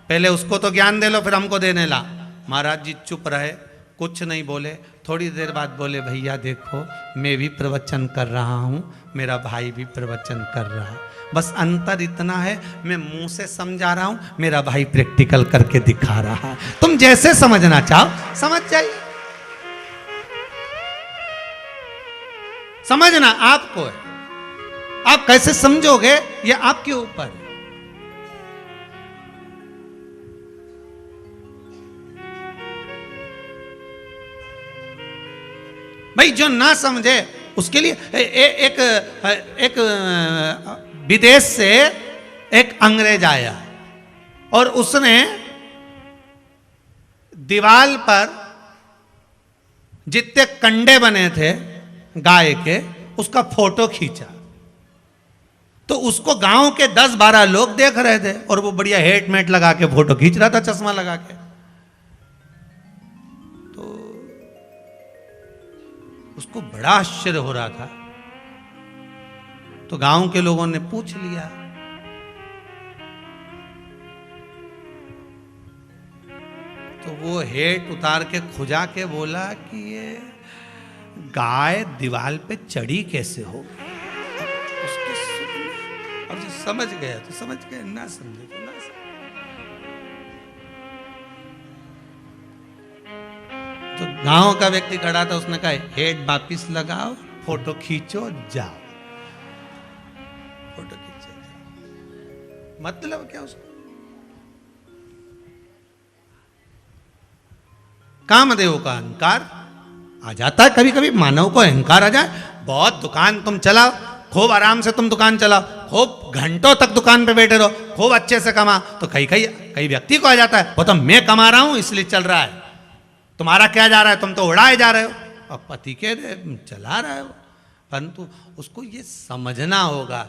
पहले उसको तो ज्ञान दे लो फिर हमको देने ला। महाराज जी चुप रहे, कुछ नहीं बोले। थोड़ी देर बाद बोले, भैया देखो मैं भी प्रवचन कर रहा हूँ, मेरा भाई भी प्रवचन कर रहा है, बस अंतर इतना है मैं मुंह से समझा रहा हूँ, मेरा भाई प्रैक्टिकल करके दिखा रहा है। तुम जैसे समझना चाहो समझ जाइए, समझना आपको है, आप कैसे समझोगे ये आपके ऊपर है। भाई जो ना समझे उसके लिए एक विदेश से एक अंग्रेज आया और उसने दीवार पर जितने कंडे बने थे गाय के उसका फोटो खींचा। तो उसको गांव के 10-12 लोग देख रहे थे और वो बढ़िया हेटमेट लगा के फोटो खींच रहा था, चश्मा लगा के। उसको बड़ा आश्चर्य हो रहा था। तो गांव के लोगों ने पूछ लिया, तो वो हेट उतार के खुजा के बोला कि ये गाय दीवार पे चढ़ी कैसे हो। उसके अब जो समझ गया तो समझ गया, ना समझे तो ना समझे। तो गांव का व्यक्ति खड़ा था, उसने कहा हेड वापिस लगाओ, फोटो खींचो, जाओ। फोटो खींचे जाओ। मतलब क्या उसको? कामदेव का अहंकार आ जाता है कभी कभी, मानव को अहंकार आ जाए। बहुत दुकान तुम चलाओ, खूब आराम से तुम दुकान चलाओ, खूब घंटों तक दुकान पे बैठे रहो, खूब अच्छे से कमा, तो कई व्यक्ति को आ जाता है वो तो मैं कमा रहा हूं इसलिए चल रहा है, तुम्हारा क्या जा रहा है, तुम तो उड़ाए जा रहे हो। और पति के चला रहे हो, परंतु उसको ये समझना होगा।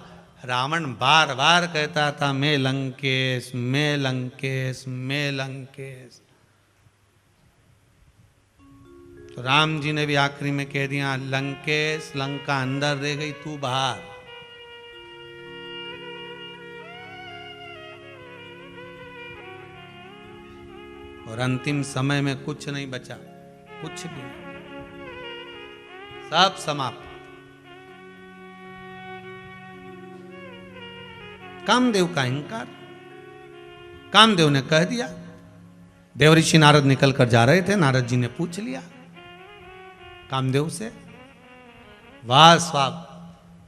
रावण बार बार कहता था मैं लंकेश, मैं लंकेश, मैं लंकेश। तो राम जी ने भी आखिरी में कह दिया लंकेश लंका अंदर रह गई, तू बाहर। और अंतिम समय में कुछ नहीं बचा, कुछ भी नहीं, सब समाप्त। कामदेव का अहंकार। कामदेव ने कह दिया। देवऋषि नारद निकल कर जा रहे थे, नारद जी ने पूछ लिया कामदेव से, वाह स्वाब।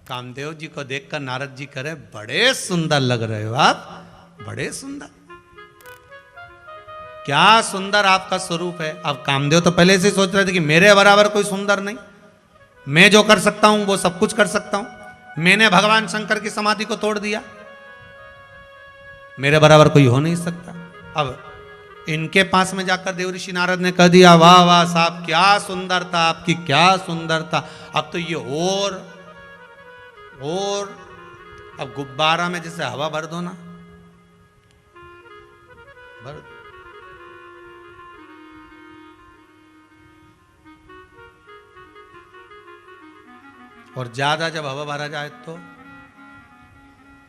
कामदेव जी को देखकर नारद जी करे बड़े सुंदर लग रहे हो आप, बड़े सुंदर, क्या सुंदर आपका स्वरूप है। अब कामदेव तो पहले से सोच रहे थे कि मेरे बराबर कोई सुंदर नहीं, मैं जो कर सकता हूं वो सब कुछ कर सकता हूं, मैंने भगवान शंकर की समाधि को तोड़ दिया, मेरे बराबर कोई हो नहीं सकता। अब इनके पास में जाकर देवऋषि नारद ने कह दिया वाह वाह साहब क्या सुंदरता आपकी, क्या सुंदरता। अब तो ये और अब गुब्बारा में जैसे हवा भर दो ना, भर दो। और ज्यादा जब हवा भरा जाए तो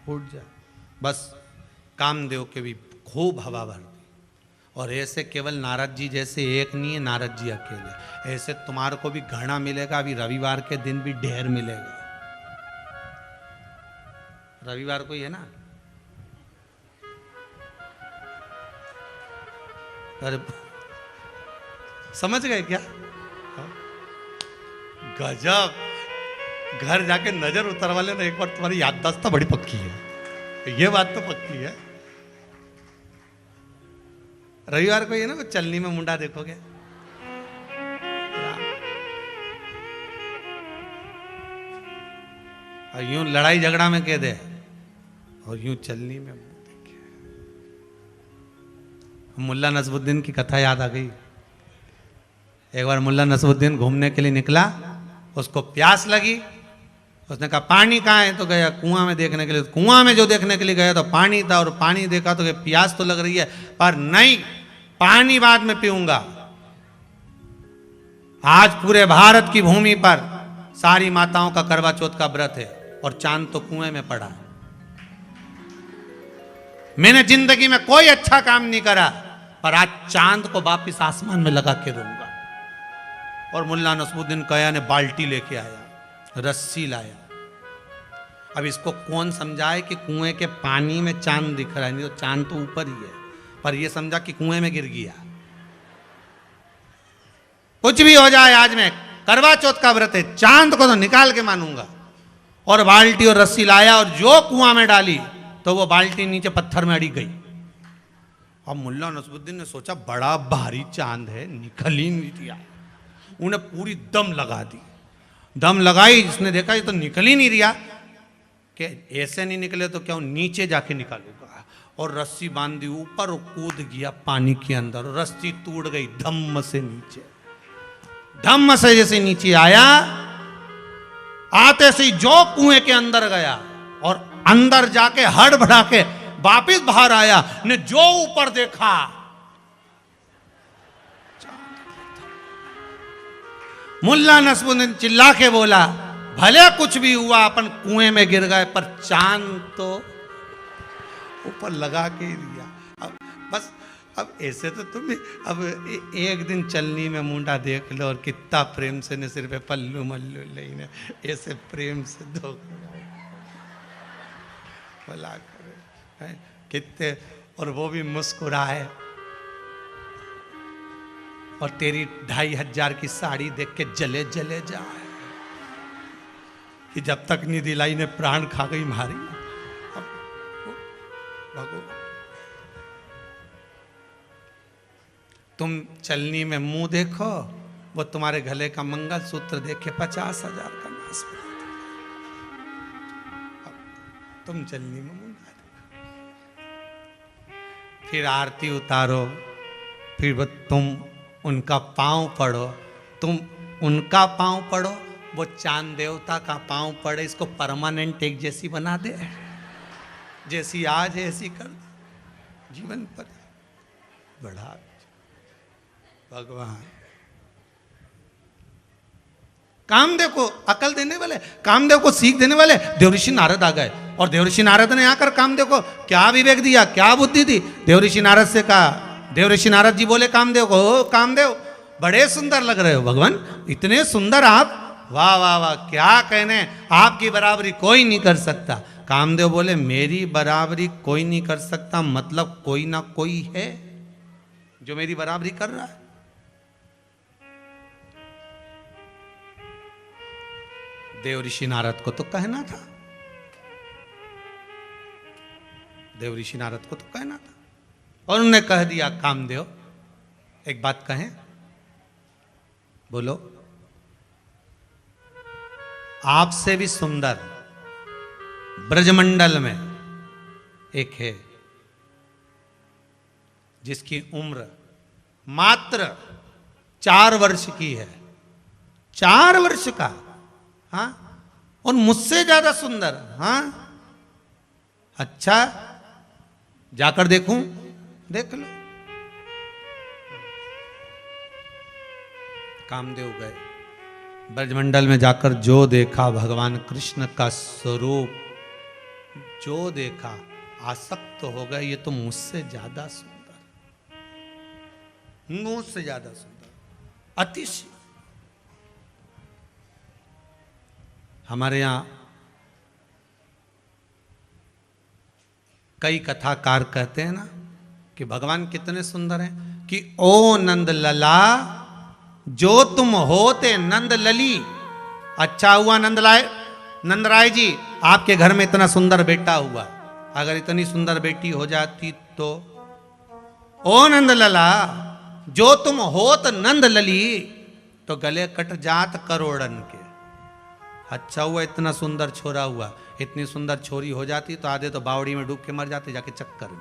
फूट जाए। बस कामदेव के भी खूब हवा भर दी। और ऐसे केवल नारद जी जैसे एक नहीं है, नारद जी अकेले, ऐसे तुम्हारे को भी घना मिलेगा। अभी रविवार के दिन भी ढेर मिलेगा। रविवार को ही है ना? अरे समझ गए क्या? गजब। घर जाके नजर उतरवा लेना एक बार, तुम्हारी याददाश्त तो बड़ी पक्की है, ये बात तो पक्की है। रविवार को ये ना चलनी में मुंडा देखोगे, और यूं लड़ाई झगड़ा में कह दे, और यूं चलनी में देखे। मुल्ला नसरुद्दीन की कथा याद आ गई। एक बार मुल्ला नसरुद्दीन घूमने के लिए निकला, उसको प्यास लगी, उसने कहा पानी कहाँ है, तो गया कुआं में देखने के लिए। कुआं में जो देखने के लिए गया तो पानी था, और पानी देखा तो प्यास तो लग रही है, पर नहीं, पानी बाद में पीऊंगा। आज पूरे भारत की भूमि पर सारी माताओं का करवा चौथ का व्रत है, और चांद तो कुएं में पड़ा। मैंने जिंदगी में कोई अच्छा काम नहीं करा, पर आज चांद को वापिस आसमान में लगा के दूंगा। और मुल्ला नसरुद्दीन कया ने बाल्टी लेके आया, रस्सी लाया। अब इसको कौन समझाए कि कुएं के पानी में चांद दिख रहा है, नहीं तो चांद तो ऊपर ही है, पर ये समझा कि कुएं में गिर गया। कुछ भी हो जाए, आज मैं करवा चौथ का व्रत है, चांद को तो निकाल के मानूंगा। और बाल्टी और रस्सी लाया, और जो कुआं में डाली तो वो बाल्टी नीचे पत्थर में अड़ी गई। अब मुल्ला नसरुद्दीन ने सोचा बड़ा भारी चांद है, निकल ही नहीं दिया। उन्हें पूरी दम लगा दी, दम लगाई, जिसने देखा ये तो निकल ही नहीं रहा, कि ऐसे नहीं निकले तो क्या नीचे जाके निकालूंगा। और रस्सी बांधी ऊपर, और कूद गया पानी के अंदर, रस्सी टूट गई धम्म से नीचे। धम्म से जैसे नीचे आया, आते से जो कुएं के अंदर गया, और अंदर जाके हड़बड़ा के वापिस बाहर आया, ने जो ऊपर देखा मुल्ला नसरुद्दीन चिल्ला के बोला भले कुछ भी हुआ, अपन कुएं में गिर गए, पर चांद तो ऊपर लगा के ही दिया। अब बस, अब ऐसे तो तुम भी अब एक दिन चलनी में मुंडा देख लो, और कितना प्रेम से ने सिर पे पल्लू मल्लू लेने, ऐसे प्रेम से दो भला करे कितने, और वो भी मुस्कुराए, और तेरी 2500 की साड़ी देख के जले जले जाए कि जब तक नहीं दिलाई ने प्राण खा गई मारी। भगवान तुम चलनी में मुंह देखो, वो तुम्हारे गले का मंगलसूत्र देखे 50,000 का नाश बना दे। तुम चलनी में मुंह देखो, फिर आरती उतारो, फिर तुम उनका पांव पढ़ो, तुम उनका पांव पढ़ो, वो चांद देवता का पांव पड़े, इसको परमानेंट एक जैसी बना दे, जैसी आज है ऐसी कर दे जीवन पर। बड़ा भगवान कामदेव को अकल देने वाले, कामदेव को सीख देने वाले देवऋषि नारद आ गए, और देवऋषि नारद ने आकर कामदेव को क्या विवेक दिया, क्या बुद्धि दी। देवऋषि नारद से कहा, देवऋषि नारद जी बोले कामदेव को, ओ कामदेव बड़े सुंदर लग रहे हो भगवान, इतने सुंदर आप, वाह वाह वाह, क्या कहने, आपकी बराबरी कोई नहीं कर सकता। कामदेव बोले मेरी बराबरी कोई नहीं कर सकता, मतलब कोई ना कोई है जो मेरी बराबरी कर रहा है। देवऋषि नारद को तो कहना था, देवऋषि नारद को तो कहना था, और उन्होंने कह दिया कामदेव एक बात कहें, बोलो। आपसे भी सुंदर ब्रजमंडल में एक है जिसकी उम्र मात्र 4 वर्ष की है, 4 वर्ष का, हाँ, और मुझसे ज्यादा सुंदर, हाँ, अच्छा जाकर देखूं, देख लो। कामदेव गए, ब्रजमंडल में जाकर जो देखा भगवान कृष्ण का स्वरूप, जो देखा आसक्त हो गए, ये तो मुझसे ज्यादा सुंदर, मुझसे ज्यादा सुंदर, अतिशय। हमारे यहाँ कई कथाकार कहते हैं ना कि भगवान कितने सुंदर हैं, कि ओ नंद लला जो तुम होते नंद लली। अच्छा हुआ नंदराय जी आपके घर में इतना सुंदर बेटा हुआ, अगर इतनी सुंदर बेटी हो जाती तो। ओ नंद लला जो तुम होत नंद लली, तो गले कट जात करोड़न के। अच्छा हुआ इतना सुंदर छोरा हुआ, इतनी सुंदर छोरी हो जाती तो आधे तो बावड़ी में डूब के मर जाते जाके चक्कर में।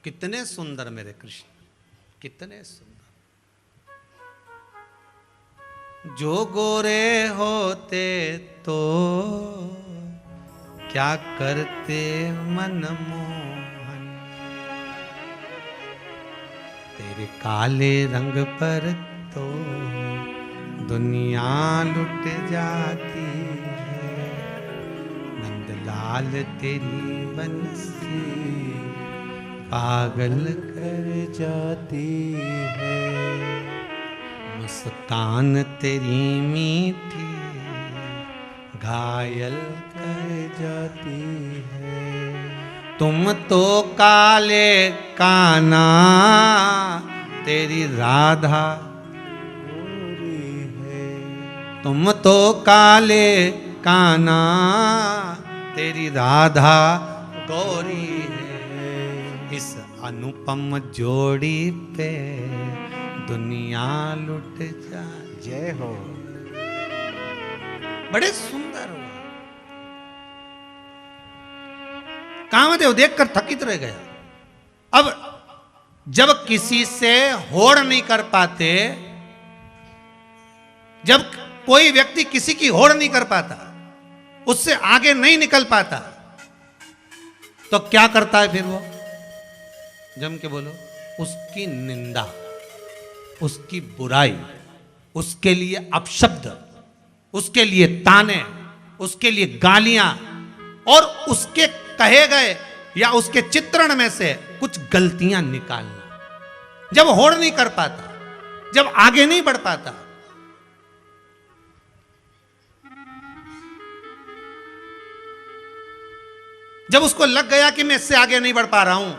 कितने सुंदर मेरे कृष्ण, कितने सुंदर। जो गोरे होते तो क्या करते मनमोहन, तेरे काले रंग पर तो दुनिया लुट जाती है। नंदलाल तेरी बंसी पागल कर जाती है। मुस्कान तेरी मीठी घायल कर जाती है। तुम तो काले काना तेरी राधा गोरी है। तुम तो काले काना तेरी राधा गौरी है। इस अनुपम जोड़ी पे दुनिया लुट जा। जय हो। बड़े सुंदर हुआ। कामदेव देखकर थकित रह गया। अब जब किसी से होड़ नहीं कर पाते, जब कोई व्यक्ति किसी की होड़ नहीं कर पाता, उससे आगे नहीं निकल पाता, तो क्या करता है फिर वो? जम के बोलो। उसकी निंदा, उसकी बुराई, उसके लिए अपशब्द, उसके लिए ताने, उसके लिए गालियां और उसके कहे गए या उसके चित्रण में से कुछ गलतियां निकालना। जब होड़ नहीं कर पाता, जब आगे नहीं बढ़ पाता, जब उसको लग गया कि मैं इससे आगे नहीं बढ़ पा रहा हूं,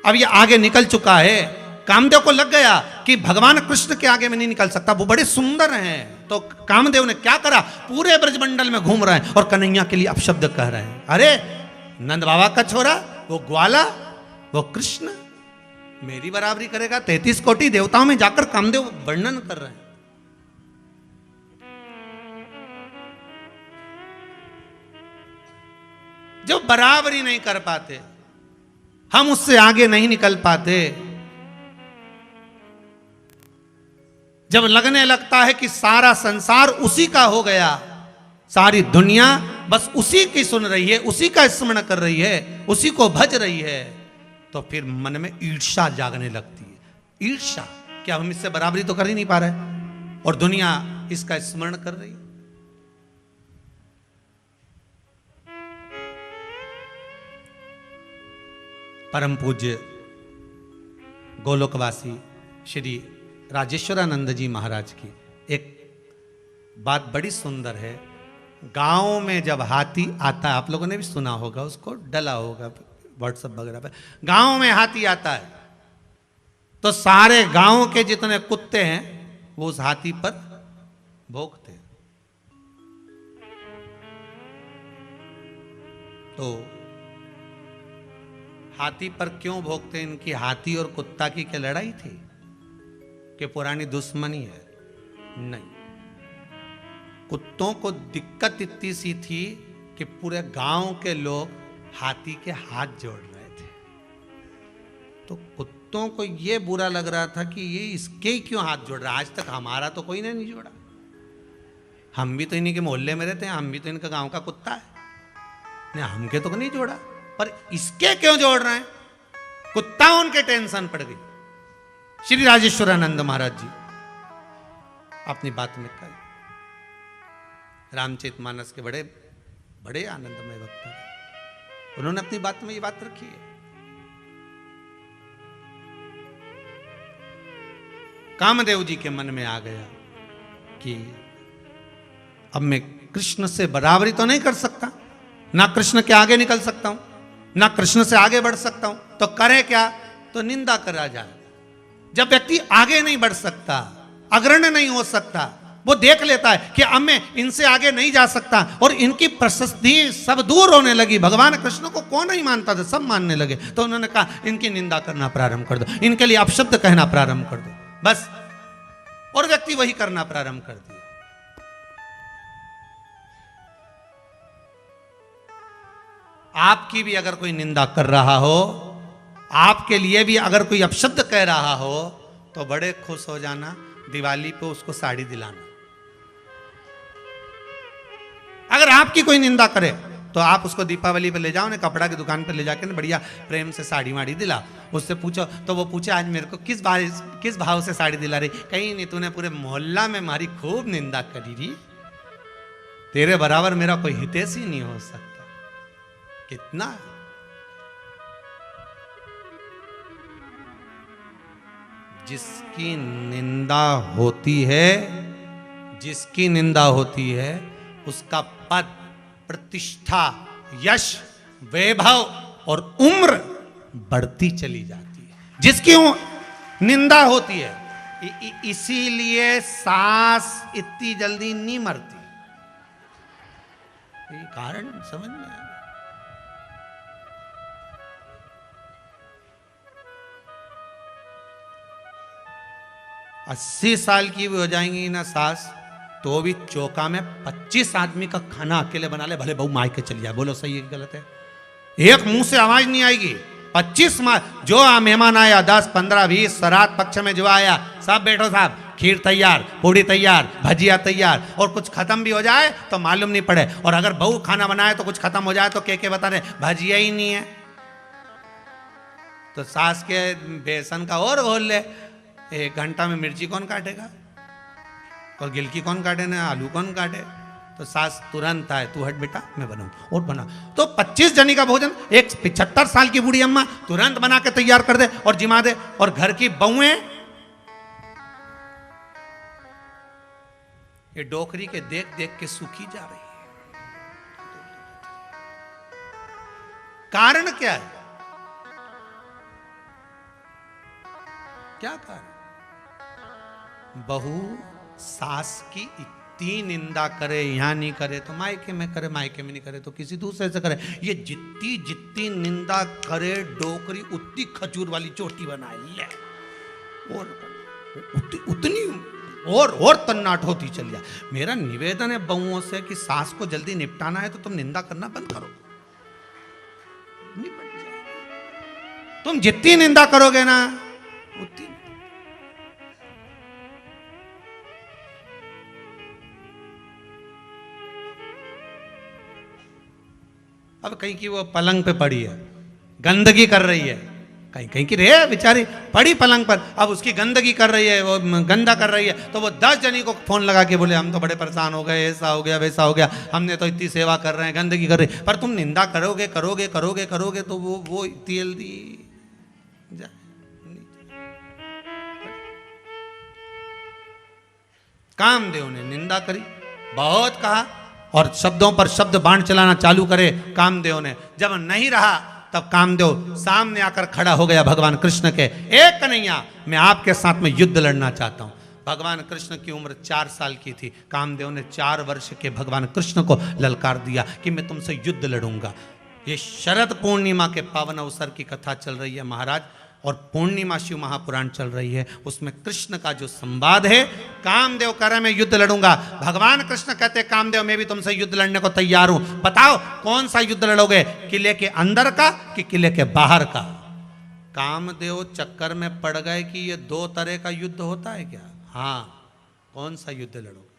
अब ये आगे निकल चुका है, कामदेव को लग गया कि भगवान कृष्ण के आगे में नहीं निकल सकता, वो बड़े सुंदर हैं, तो कामदेव ने क्या करा, पूरे ब्रजमंडल में घूम रहे हैं और कन्हैया के लिए अपशब्द कह रहे हैं। अरे नंद बाबा का छोरा, वो ग्वाला, वो कृष्ण मेरी बराबरी करेगा। 33 कोटि देवताओं में जाकर कामदेव वर्णन कर रहे हैं। जो बराबरी नहीं कर पाते, हम उससे आगे नहीं निकल पाते। जब लगने लगता है कि सारा संसार उसी का हो गया, सारी दुनिया बस उसी की सुन रही है, उसी का स्मरण कर रही है, उसी को भज रही है, तो फिर मन में ईर्ष्या जागने लगती है। ईर्ष्या, क्या हम इससे बराबरी तो कर ही नहीं पा रहे और दुनिया इसका स्मरण कर रही है। परम पूज्य गोलोकवासी श्री राजेश्वरानंद जी महाराज की एक बात बड़ी सुंदर है। गांव में जब हाथी आता है, आप लोगों ने भी सुना होगा, उसको डला होगा व्हाट्सएप वगैरह पे, गांव में हाथी आता है तो सारे गांव के जितने कुत्ते हैं वो उस हाथी पर भौंकते हैं। तो हाथी पर क्यों भौंकते हैं? इनकी हाथी और कुत्ता की क्या लड़ाई थी कि पुरानी दुश्मनी है? नहीं, कुत्तों को दिक्कत इतनी सी थी कि पूरे गांव के लोग हाथी के हाथ जोड़ रहे थे। तो कुत्तों को यह बुरा लग रहा था कि ये इसके ही क्यों हाथ जोड़ रहा है, आज तक हमारा तो कोई ने नहीं जोड़ा, हम भी तो इन्हीं के मोहल्ले में रहते हैं, हम भी तो इनका गांव का कुत्ता है, नहीं हमके तो नहीं जोड़ा, पर इसके क्यों जोड़ रहे हैं? कुत्ता उनके टेंशन पड़ गई। श्री राजेश्वरानंद महाराज जी अपनी बात में कही, रामचरितमानस के बड़े बड़े आनंदमय वक्ता है, उन्होंने अपनी बात में ये बात रखी है। कामदेव जी के मन में आ गया कि अब मैं कृष्ण से बराबरी तो नहीं कर सकता, ना कृष्ण के आगे निकल सकता हूं, ना कृष्ण से आगे बढ़ सकता हूं, तो करे क्या? तो निंदा करा जाए। जब व्यक्ति आगे नहीं बढ़ सकता, अग्रणी नहीं हो सकता, वो देख लेता है कि अब मैं इनसे आगे नहीं जा सकता, और इनकी प्रशस्ति सब दूर होने लगी। भगवान कृष्ण को कौन नहीं मानता था, सब मानने लगे। तो उन्होंने कहा इनकी निंदा करना प्रारंभ कर दो, इनके लिए अपशब्द कहना प्रारंभ कर दो, बस। और व्यक्ति वही करना प्रारंभ कर दिया। आपकी भी अगर कोई निंदा कर रहा हो, आपके लिए भी अगर कोई अपशब्द कह रहा हो, तो बड़े खुश हो जाना, दिवाली पे उसको साड़ी दिलाना। अगर आपकी कोई निंदा करे तो आप उसको दीपावली पे ले जाओ, ने कपड़ा की दुकान पे ले जाके ना बढ़िया प्रेम से साड़ी वाड़ी दिला, उससे पूछो, तो वो पूछे आज मेरे को किस भाव से साड़ी दिला रही? कहीं नहीं, तूने पूरे मोहल्ला में हमारी खूब निंदा करी रही, तेरे बराबर मेरा कोई हितैषी नहीं हो सकता। कितना जिसकी निंदा होती है, जिसकी निंदा होती है, उसका पद, प्रतिष्ठा, यश, वैभव और उम्र बढ़ती चली जाती है। जिसकी निंदा होती है, इसीलिए सास इतनी जल्दी नहीं मरती। ये कारण समझ में आया? 80 साल की भी हो जाएंगी ना सास, तो भी चौका में 25 आदमी का खाना अकेले बना ले, भले बहू माई के चली जाए। बोलो सही है कि गलत है? एक मुंह से आवाज नहीं आएगी। 25 जो मेहमान आया, 10, 15, 20, श्राद्ध पक्ष में जो आया, सब बैठो साहब, खीर तैयार, पूड़ी तैयार, भजिया तैयार, और कुछ खत्म भी हो जाए तो मालूम नहीं पड़े। और अगर बहू खाना बनाए तो कुछ खत्म हो जाए तो के बता रहे भजिया ही नहीं है, तो सास के बेसन का और घोल ले। 1 घंटा में मिर्ची कौन काटेगा, और गिलकी कौन काटे ना आलू कौन काटे? तो सास तुरंत आए, तू हट बेटा मैं बनाऊं, और बना। तो 25 जनी का भोजन एक 75 साल की बूढ़ी अम्मा तुरंत बना के तैयार कर दे और जिमा दे, और घर की बहुएं ये डोकरी के देख देख के सूखी जा रही है। कारण क्या है? क्या कारण? बहू सास की इतनी निंदा करे, यहाँ नहीं करे तो मायके में करे, मायके में नहीं करे तो किसी दूसरे से करे। ये जितनी जितनी निंदा करे डोकरी उतनी खजूर वाली चोटी बनाए ले, और उतनी और तन्नाट होती चली जा। मेरा निवेदन है बहुओं से कि सास को जल्दी निपटाना है तो तुम निंदा करना बंद करो, निपट जाए। तुम जितनी निंदा करोगे ना उतनी। अब कहीं की वो पलंग पे पड़ी है, गंदगी कर रही है, कहीं कहीं की रे बेचारी पड़ी पलंग पर, अब उसकी गंदगी कर रही है, वो गंदा कर रही है, तो वो 10 जनी को फोन लगा के बोले हम तो बड़े परेशान हो गए, ऐसा हो गया वैसा हो गया, हमने तो इतनी सेवा कर रहे हैं, गंदगी कर रही। पर तुम निंदा करोगे करोगे करोगे करोगे तो वो तेल दी कामदेव ने निंदा करी, बहुत कहा और शब्दों पर शब्द बाण चलाना चालू करे कामदेव ने। जब नहीं रहा तब कामदेव सामने आकर खड़ा हो गया भगवान कृष्ण के, एक कन्हैया मैं आपके साथ में युद्ध लड़ना चाहता हूं। भगवान कृष्ण की उम्र 4 साल की थी। कामदेव ने 4 वर्ष के भगवान कृष्ण को ललकार दिया कि मैं तुमसे युद्ध लड़ूंगा। ये शरद पूर्णिमा के पावन अवसर की कथा चल रही है महाराज, और पूर्णिमा शिव महापुराण चल रही है, उसमें कृष्ण का जो संवाद है, कामदेव कह रहे मैं युद्ध लड़ूंगा, भगवान कृष्ण कहते कामदेव मैं भी तुमसे युद्ध लड़ने को तैयार हूं, बताओ कौन सा युद्ध लड़ोगे, किले के अंदर का कि किले के बाहर का। कामदेव चक्कर में पड़ गए कि ये 2 तरह का युद्ध होता है क्या। हाँ, कौन सा युद्ध लड़ोगे,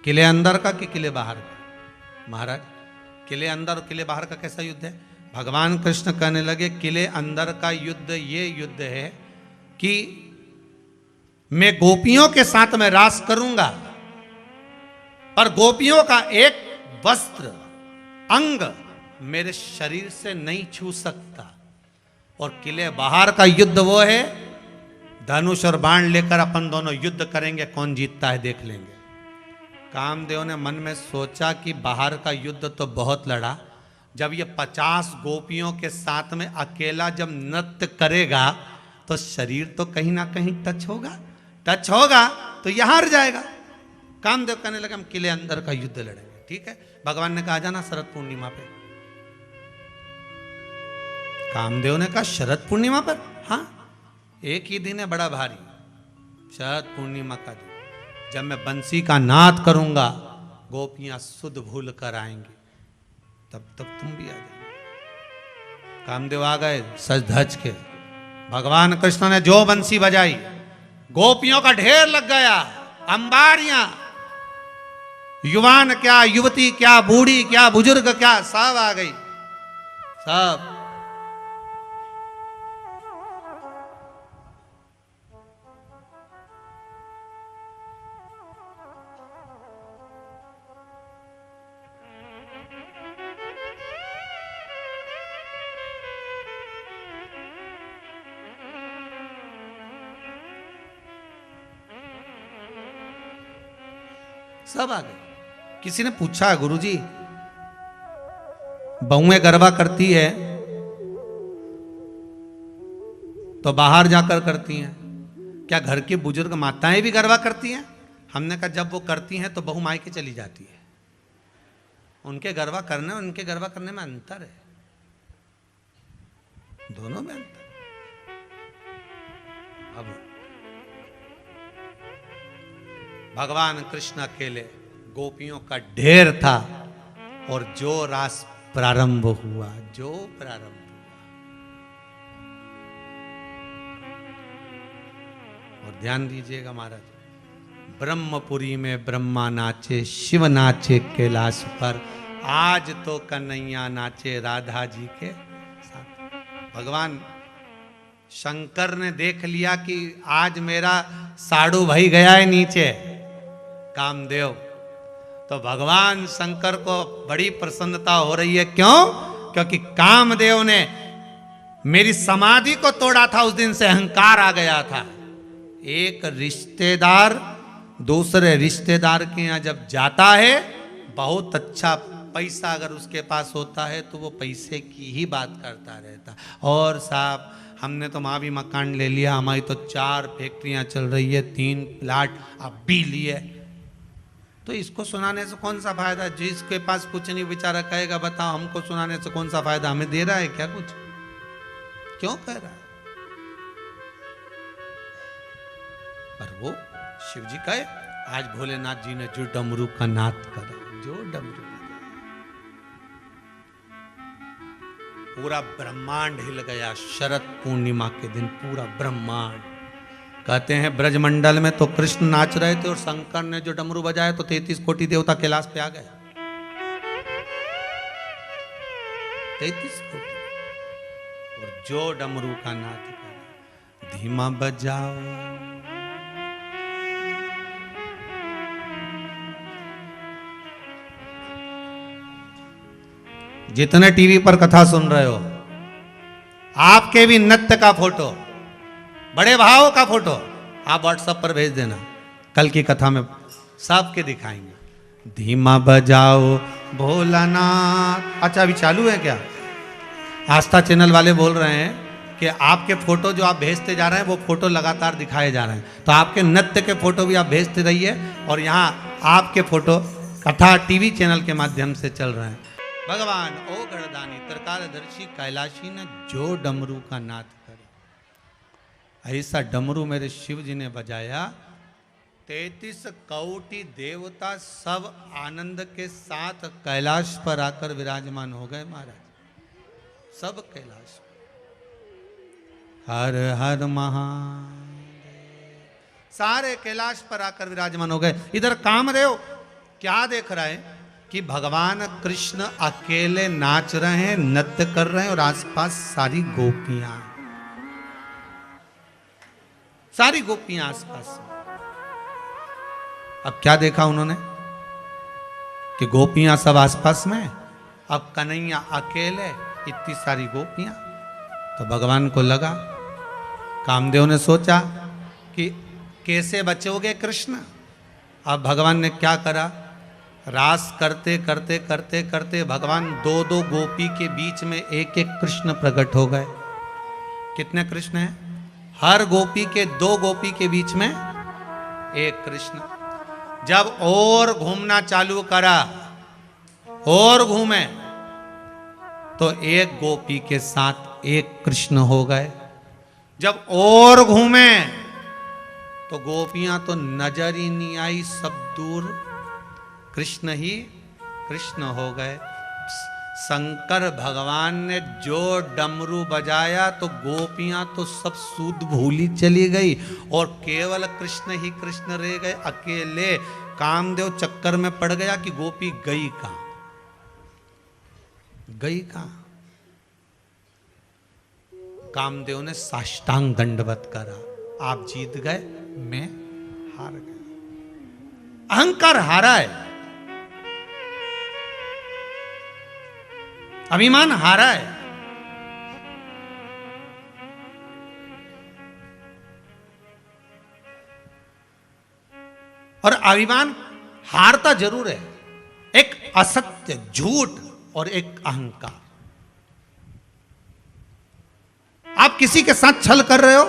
किले अंदर का कि किले बाहर का। महाराज किले अंदर और किले बाहर का कैसा युद्ध है। भगवान कृष्ण कहने लगे किले अंदर का युद्ध ये युद्ध है कि मैं गोपियों के साथ में रास करूंगा, पर गोपियों का एक वस्त्र अंग मेरे शरीर से नहीं छू सकता। और किले बाहर का युद्ध वो है धनुष और बाण लेकर अपन दोनों युद्ध करेंगे, कौन जीतता है देख लेंगे। कामदेव ने मन में सोचा कि बाहर का युद्ध तो बहुत लड़ा, जब ये 50 गोपियों के साथ में अकेला जब नृत्य करेगा तो शरीर तो कहीं ना कहीं टच होगा तो ये हार जाएगा। कामदेव कहने लगे हम किले अंदर का युद्ध लड़ेंगे। ठीक है, भगवान ने कहा जाना शरद पूर्णिमा पे। कामदेव ने कहा शरद पूर्णिमा पर, हाँ एक ही दिन है बड़ा भारी, शरद पूर्णिमा का दिन, जब मैं बंसी का नाद करूंगा गोपियां सुध भूल कर आएंगी, तब तुम भी आ जाओ। कामदेव आ गए सज धज के, भगवान कृष्ण ने जो बंसी बजाई गोपियों का ढेर लग गया, अंबारियां, युवान क्या युवती क्या बूढ़ी क्या बुजुर्ग क्या सब आ गई, सब। सब आ गए। किसी ने पूछा गुरुजी बहुएं गरबा करती है तो बाहर जाकर करती हैं, क्या घर की बुजुर्ग माताएं भी गरबा करती हैं। हमने कहा जब वो करती हैं तो बहू मायके चली जाती है, उनके गरबा करने और उनके गरबा करने में अंतर है, दोनों में अंतर। अब भगवान कृष्ण अकेले, गोपियों का ढेर था, और जो रास प्रारंभ हुआ, और ध्यान दीजिएगा महाराज, ब्रह्मपुरी में ब्रह्मा नाचे, शिव नाचे कैलाश पर, आज तो कन्हैया नाचे राधा जी के साथ। भगवान शंकर ने देख लिया कि आज मेरा साड़ू भाई गया है नीचे, कामदेव, तो भगवान शंकर को बड़ी प्रसन्नता हो रही है। क्यों? क्योंकि कामदेव ने मेरी समाधि को तोड़ा था, उस दिन से अहंकार आ गया था। एक रिश्तेदार दूसरे रिश्तेदार के यहाँ जब जाता है, बहुत अच्छा पैसा अगर उसके पास होता है तो वो पैसे की ही बात करता रहता, और साहब हमने तो वहाँ भी मकान ले लिया, हमारी तो 4 फैक्ट्रियाँ चल रही है, 3 प्लाट अब भी लिए। तो इसको सुनाने से कौन सा फायदा? जिसके पास कुछ नहीं बेचारा कहेगा बताओ हमको सुनाने से कौन सा फायदा? हमें दे रहा है क्या कुछ? क्यों कह रहा है? पर वो शिव जी कहे आज भोलेनाथ जी ने जो डमरू का नाद करा, जो डमरू पूरा ब्रह्मांड हिल गया। शरद पूर्णिमा के दिन पूरा ब्रह्मांड, कहते हैं ब्रजमंडल में तो कृष्ण नाच रहे थे और शंकर ने जो डमरू बजाया तो 33 कोटि देवता कैलाश पे आ गए। 33 कोटि। और जो डमरू का नाच करा, धीमा बजाओ जितने टीवी पर कथा सुन रहे हो, आपके भी नृत्य का फोटो, बड़े भाव का फोटो आप व्हाट्सएप पर भेज देना, कल की कथा में सबके दिखाएंगे। धीमा बजाओ भोलानाथ। अच्छा अभी चालू है क्या? आस्था चैनल वाले बोल रहे हैं कि आपके फोटो जो आप भेजते जा रहे हैं वो फोटो लगातार दिखाए जा रहे हैं, तो आपके नृत्य के फोटो भी आप भेजते रहिए और यहाँ आपके फोटो कथा टीवी चैनल के माध्यम से चल रहे हैं। भगवान ओ गणदानी त्रिकालदर्शी कैलाशी ने जो डमरू का नाद करे, ऐसा डमरू मेरे शिव जी ने बजाया। 33 कोटि देवता सब आनंद के साथ कैलाश पर आकर विराजमान हो गए महाराज, सब कैलाश। हर हर महादेव, सारे कैलाश पर आकर विराजमान हो गए। इधर कामदेव क्या देख रहा है कि भगवान कृष्ण अकेले नाच रहे हैं, नृत्य कर रहे हैं और आसपास सारी गोपियां, सारी गोपियां आसपास। अब क्या देखा उन्होंने कि गोपियां सब आसपास में, अब कन्हैया अकेले, इतनी सारी गोपियां। तो भगवान को लगा, कामदेव ने सोचा कि कैसे बचोगे कृष्ण। अब भगवान ने क्या करा, रास करते करते करते करते भगवान 2-2 गोपी के बीच में एक एक कृष्ण प्रकट हो गए। कितने कृष्ण हैं? हर गोपी के 2 गोपी के बीच में एक कृष्ण। जब और घूमना चालू करा, और घूमे, तो एक गोपी के साथ एक कृष्ण हो गए। जब और घूमे तो गोपियां तो नजर ही नहीं आई, सब दूर कृष्ण ही कृष्ण हो गए। शंकर भगवान ने जो डमरू बजाया तो गोपियां तो सब सूद भूली चली गई और केवल कृष्ण ही कृष्ण रह गए अकेले। कामदेव चक्कर में पड़ गया कि गोपी गई कहां, गई कहां। कामदेव ने साष्टांग दंडवत करा, आप जीत गए, मैं हार गया। अहंकार हारा है, अभिमान हारा है। और अभिमान हारता जरूर है, एक असत्य, झूठ और एक अहंकार। आप किसी के साथ छल कर रहे हो,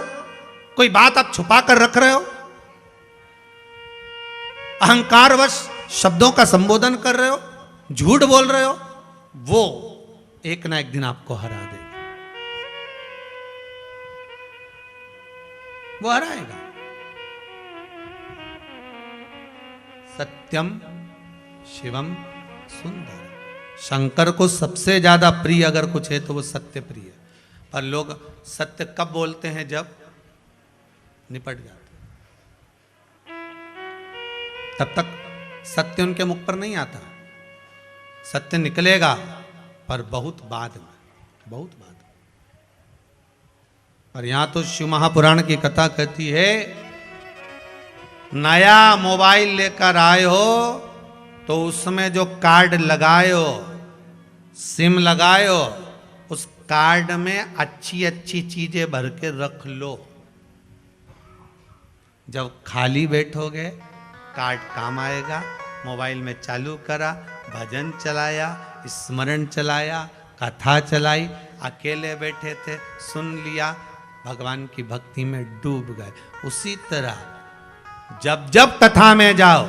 कोई बात आप छुपा कर रख रहे हो, अहंकारवश शब्दों का संबोधन कर रहे हो, झूठ बोल रहे हो, वो एक ना एक दिन आपको हरा देगा, वो हराएगा। सत्यम शिवम सुंदर। शंकर को सबसे ज्यादा प्रिय अगर कुछ है तो वो सत्य प्रिय। पर लोग सत्य कब बोलते हैं? जब निपट जाते, तब तक सत्य उनके मुख पर नहीं आता। सत्य निकलेगा पर बहुत बाद में, बहुत बाद में। और यहां तो शिव महापुराण की कथा कहती है, नया मोबाइल लेकर आए हो तो उसमें जो कार्ड लगाए हो, सिम लगाए हो, उस कार्ड में अच्छी अच्छी चीजें भर के रख लो। जब खाली बैठोगे कार्ड काम आएगा। मोबाइल में चालू करा, भजन चलाया, स्मरण चलाया, कथा चलाई, अकेले बैठे थे सुन लिया, भगवान की भक्ति में डूब गए। उसी तरह जब जब कथा में जाओ,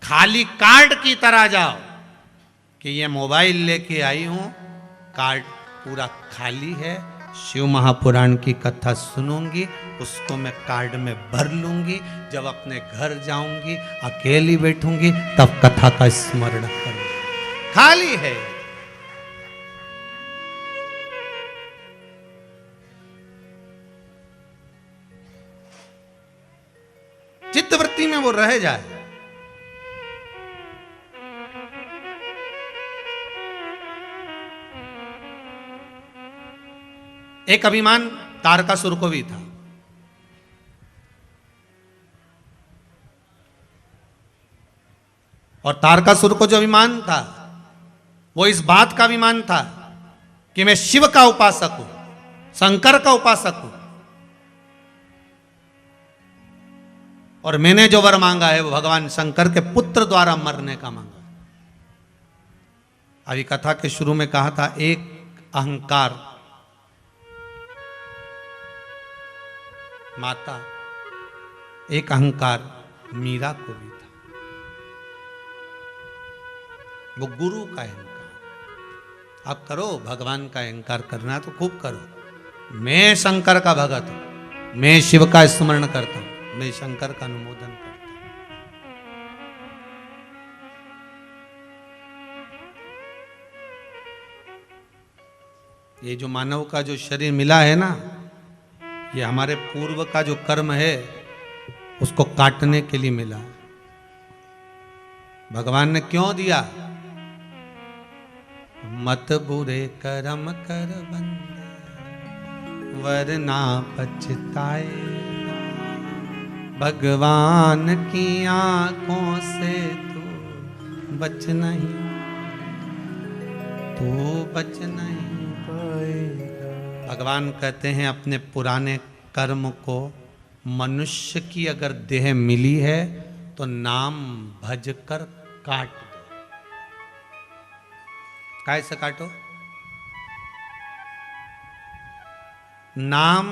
खाली कार्ड की तरह जाओ कि ये मोबाइल लेके आई हूं, कार्ड पूरा खाली है, शिव महापुराण की कथा सुनूंगी, उसको मैं कार्ड में भर लूंगी, जब अपने घर जाऊंगी अकेली बैठूंगी तब कथा का स्मरण करूंगी। खाली है। चित्तवृत्ति में वो रह जाए। एक अभिमान तारकासुर को भी था। और तारकासुर को जो अभिमान था वो इस बात का अभिमान था कि मैं शिव का उपासक हूं, शंकर का उपासक हूं, और मैंने जो वर मांगा है वो भगवान शंकर के पुत्र द्वारा मरने का मांगा। अभी कथा के शुरू में कहा था एक अहंकार माता, एक अहंकार मीरा को भी था, वो गुरु का अहंकार। आप करो, भगवान का अहंकार करना है तो खूब करो। मैं शंकर का भगत हूं, मैं शिव का स्मरण करता हूं, मैं शंकर का अनुमोदन करता हूं। ये जो मानव का जो शरीर मिला है ना, ये हमारे पूर्व का जो कर्म है उसको काटने के लिए मिला। भगवान ने क्यों दिया? मत बुरे कर्म कर बंदे, वरना पछताए। भगवान की आंखों से तू बच नहीं, तू बच नहीं पाएगा। भगवान कहते हैं अपने पुराने कर्म को, मनुष्य की अगर देह मिली है तो नाम भज कर काट दो। कैसे काटो? नाम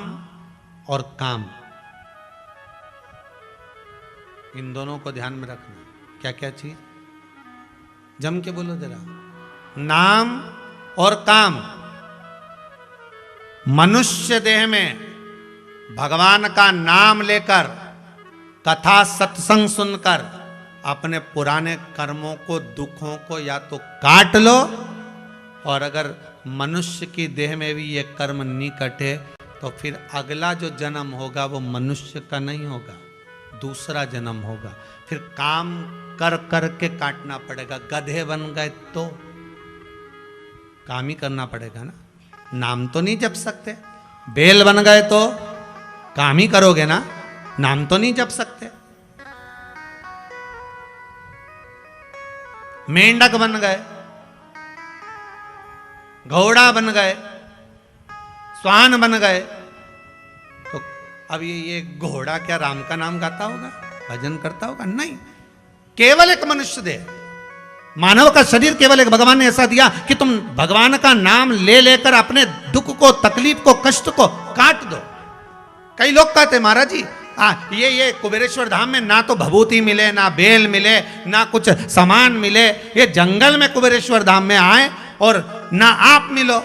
और काम, इन दोनों को ध्यान में रखना। क्या क्या चीज? जम के बोलो जरा। नाम और काम। मनुष्य देह में भगवान का नाम लेकर, कथा सत्संग सुनकर अपने पुराने कर्मों को, दुखों को या तो काट लो, और अगर मनुष्य की देह में भी ये कर्म नहीं कटे तो फिर अगला जो जन्म होगा वो मनुष्य का नहीं होगा, दूसरा जन्म होगा। फिर काम कर कर के काटना पड़ेगा। गधे बन गए तो काम ही करना पड़ेगा ना, नाम तो नहीं जप सकते। बेल बन गए तो काम ही करोगे ना, नाम तो नहीं जप सकते। मेंढक बन गए, घोड़ा बन गए, स्वान बन गए, तो अब ये घोड़ा क्या राम का नाम गाता होगा, भजन करता होगा? नहीं। केवल एक मनुष्य देह, मानव का शरीर केवल एक भगवान ने ऐसा दिया कि तुम भगवान का नाम ले लेकर अपने दुख को, तकलीफ को, कष्ट को काट दो। कई लोग कहते महाराज जी ये कुबेरेश्वर धाम में ना तो भभूति मिले, ना बेल मिले, ना कुछ सामान मिले, ये जंगल में कुबेरेश्वर धाम में आए और ना आप मिलो,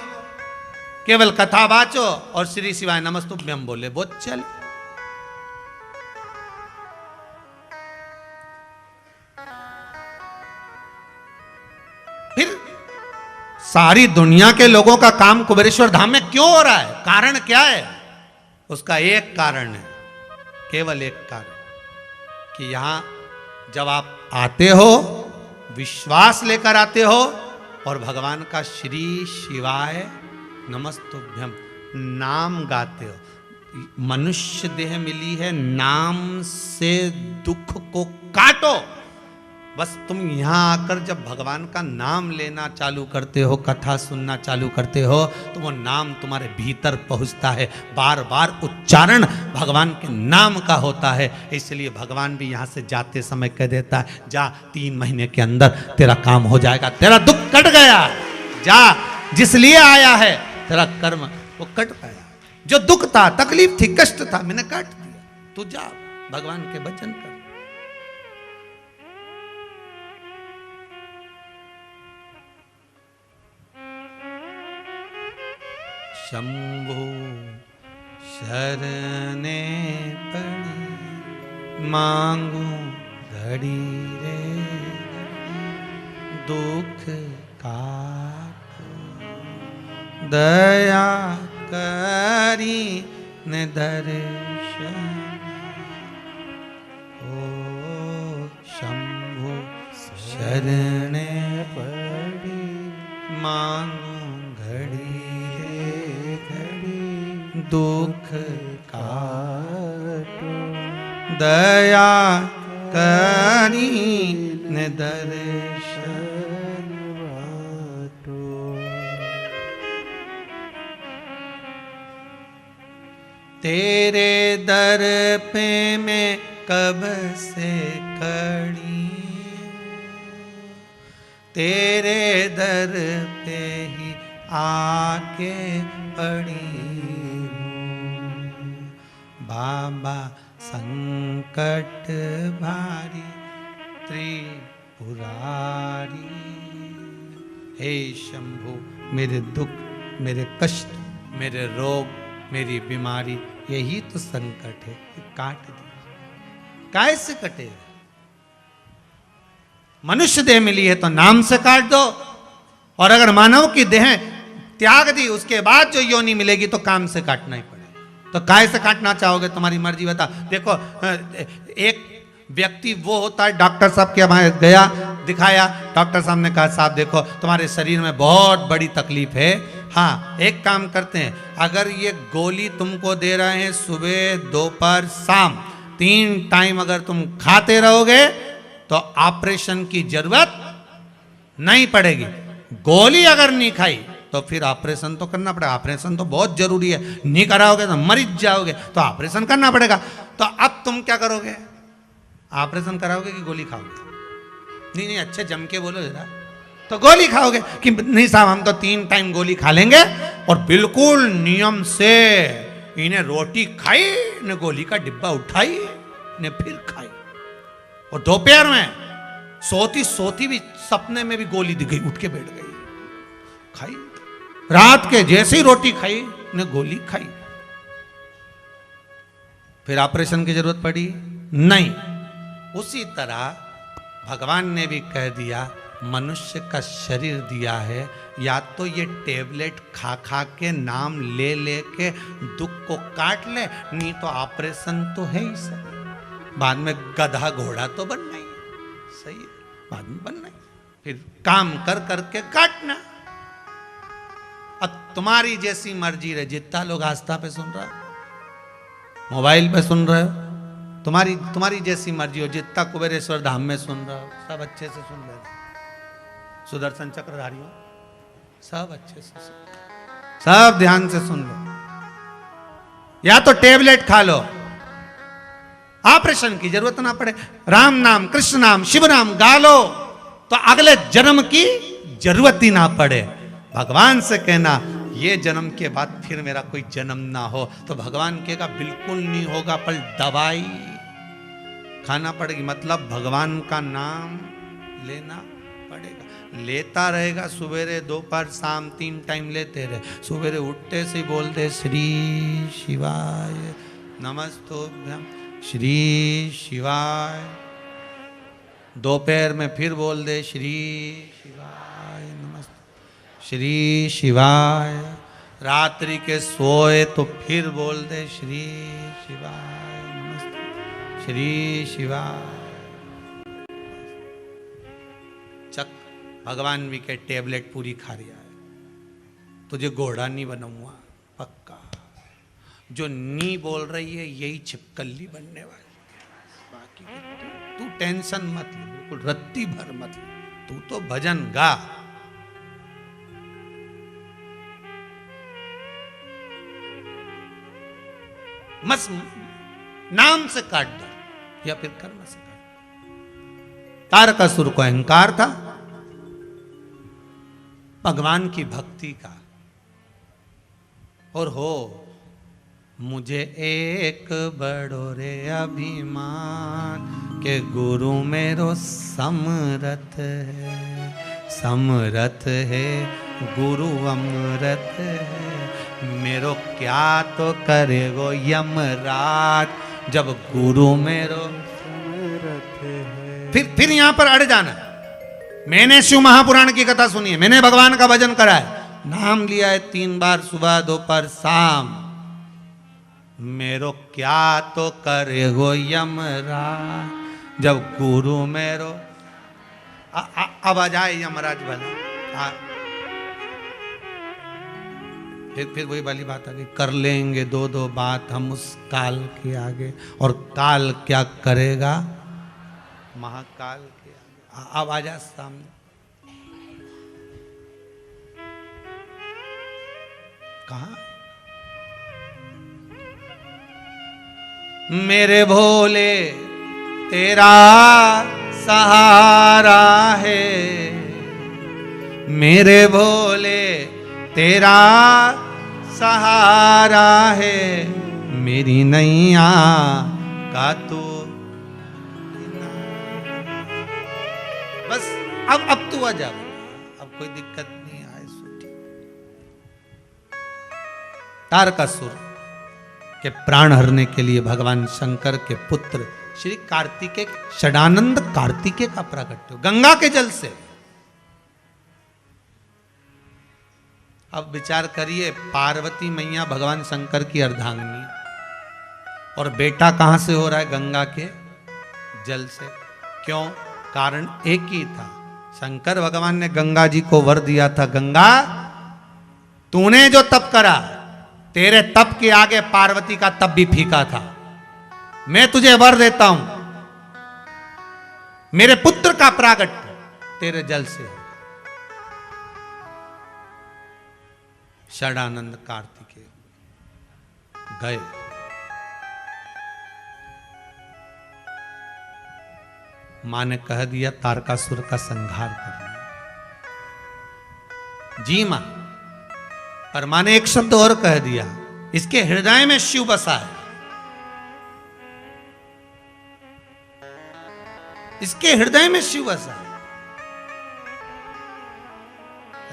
केवल कथा वाचो और श्री शिवाय नमस्तुभ्यम बोले, वो चल। फिर सारी दुनिया के लोगों का काम कुबेरेश्वर धाम में क्यों हो रहा है? कारण क्या है? उसका एक कारण है, केवल एक कारण, कि यहां जब आप आते हो, विश्वास लेकर आते हो और भगवान का श्री शिवाय नमस्तुभ्यम नाम गाते हो। मनुष्य देह मिली है, नाम से दुख को काटो। बस तुम यहां आकर जब भगवान का नाम लेना चालू करते हो, कथा सुनना चालू करते हो, तो वो नाम तुम्हारे भीतर पहुंचता है। बार बार उच्चारण भगवान के नाम का होता है। इसलिए भगवान भी यहां से जाते समय कह देता है, जा 3 महीने के अंदर तेरा काम हो जाएगा, तेरा दुख कट गया, जा जिस लिए आया है तेरा कर्म वो कट पाया। जो दुख था, तकलीफ थी, कष्ट था, मैंने काट दिया। तू जा भगवान के भजन कर। शंभु शरणे पड़ी मांगू घड़ी रे दुख काटो, दया करी ने दर्शन। ओ शंभु शरणे पड़ी मांगू घड़ी रे घड़ी दुख काटो, दया करी ने दर्शन बाटो। तेरे दर पे मैं कब से खड़ी, तेरे दर पे ही आके पड़ी हूँ। बाबा संकट भारी त्रिपुरारी, हे शंभु मेरे दुख, मेरे कष्ट, मेरे रोग, मेरी बीमारी, यही तो संकट है, काट दी। काय से कटे? मनुष्य देह मिली है तो नाम से काट दो, और अगर मानव की देह त्याग दी उसके बाद जो योनि मिलेगी तो काम से काटना ही पड़ेगा। तो काय से काटना चाहोगे? तुम्हारी मर्जी बता। देखो एक व्यक्ति वो होता है, डॉक्टर साहब के वहां गया, दिखाया, डॉक्टर साहब ने कहा साहब देखो तुम्हारे शरीर में बहुत बड़ी तकलीफ है, हाँ एक काम करते हैं, अगर ये गोली तुमको दे रहे हैं सुबह दोपहर शाम 3 टाइम अगर तुम खाते रहोगे तो ऑपरेशन की जरूरत नहीं पड़ेगी। गोली अगर नहीं खाई तो फिर ऑपरेशन तो करना पड़ेगा, ऑपरेशन तो बहुत जरूरी है, नहीं कराओगे तो मर जाओगे, तो ऑपरेशन करना पड़ेगा। तो अब तुम क्या करोगे? ऑपरेशन कराओगे कि गोली खाओगे? नहीं नहीं अच्छे जम के बोलो जरा। तो गोली खाओगे कि नहीं साहब हम तो 3 टाइम गोली खा लेंगे और बिल्कुल नियम से इन्हें रोटी खाई ने गोली का डिब्बा उठाई ने फिर खाई, और दोपहर में सोती सोती भी सपने में भी गोली दिख गई, उठ के बैठ गई, खाई। रात के जैसे ही रोटी खाई ने गोली खाई, फिर ऑपरेशन की जरूरत पड़ी नहीं। उसी तरह भगवान ने भी कह दिया मनुष्य का शरीर दिया है, या तो ये टेबलेट खा खा के नाम ले ले के दुख को काट ले, नहीं तो ऑपरेशन तो है ही सही, बाद में गधा घोड़ा तो बनना ही सही, बाद में बनना ही, फिर काम कर करके काटना। अब तुम्हारी जैसी मर्जी रहे, जितना लोग आस्था पे सुन रहा, मोबाइल पे सुन रहे हो, तुम्हारी जैसी मर्जी हो, जितना कुबेरेश्वर धाम में सुन रहा हो, सब अच्छे से सुन रहे, सुदर्शन चक्रधारी हो, सब अच्छे से सुन, सब ध्यान से सुन लो। या तो टेबलेट खा लो, ऑपरेशन की जरूरत ना पड़े, राम नाम कृष्ण नाम शिव नाम गा लो, तो अगले जन्म की जरूरत ही ना पड़े। भगवान से कहना ये जन्म के बाद फिर मेरा कोई जन्म ना हो, तो भगवान कहेगा बिल्कुल नहीं होगा, पर दवाई खाना पड़ेगी, मतलब भगवान का नाम लेना पड़ेगा। लेता रहेगा, सवेरे दोपहर शाम 3 टाइम लेते रहे, सवेरे उठते से बोलते श्री शिवाय नमस्तोभ्यम श्री शिवाय, दोपहर में फिर बोल दे श्री शिवाय नमस्ते श्री शिवाय, रात्रि के सोए तो फिर बोल दे श्री शिवाय नमस्ते श्री शिवाय। चक भगवान भी के टेबलेट पूरी खा रहा है, तुझे घोड़ा नहीं बनाऊंगा पक्का, जो नी बोल रही है यही छिपकली बनने वाली, बाकी तू टेंशन मत ले, बिल्कुल रत्ती भर मत ले, तू तो भजन गा। मस नाम से काट दो या फिर कर्म से काट। तारकासुर को अहंकार था भगवान की भक्ति का, और हो मुझे एक बड़ो रे अभिमान के गुरु मेरो समरथ है, समरथ है गुरु अमृत है। मेरो क्या तो करेगो यमराज जब गुरु मेरो समरथ है। फिर यहां पर अड़ जाना। मैंने शिव महापुराण की कथा सुनी है, मैंने भगवान का भजन करा है, नाम लिया है 3 बार सुबह दोपहर शाम। मेरो क्या तो करेगो यमराज जब गुरु मेरो अब आ जाए यमराज भला। फिर वही वाली बात आ गई, कर लेंगे 2-2 बात हम उस काल के आगे, और काल क्या करेगा महाकाल के आगे। अब आ जा सामने। कहा मेरे भोले तेरा सहारा है, मेरे भोले तेरा सहारा है, मेरी नैया का तू। बस अब तू आ जा, अब कोई दिक्कत नहीं आए। तारकासुर के प्राण हरने के लिए भगवान शंकर के पुत्र श्री कार्तिकेय, षडानंद कार्तिकेय का प्राकट्य गंगा के जल से। अब विचार करिए, पार्वती मैया भगवान शंकर की अर्धांगिनी, और बेटा कहां से हो रहा है? गंगा के जल से। क्यों? कारण एक ही था। शंकर भगवान ने गंगा जी को वर दिया था, गंगा तूने जो तप करा, तेरे तप के आगे पार्वती का तप भी फीका था। मैं तुझे वर देता हूं, मेरे पुत्र का प्रागट्य तेरे जल से। षडानंद कार्तिकेय गए। मां ने कह दिया तारकासुर का संहार करना। जी मां। पर मां ने एक शब्द और कह दिया, इसके हृदय में शिव बसा है, इसके हृदय में शिव बसा है।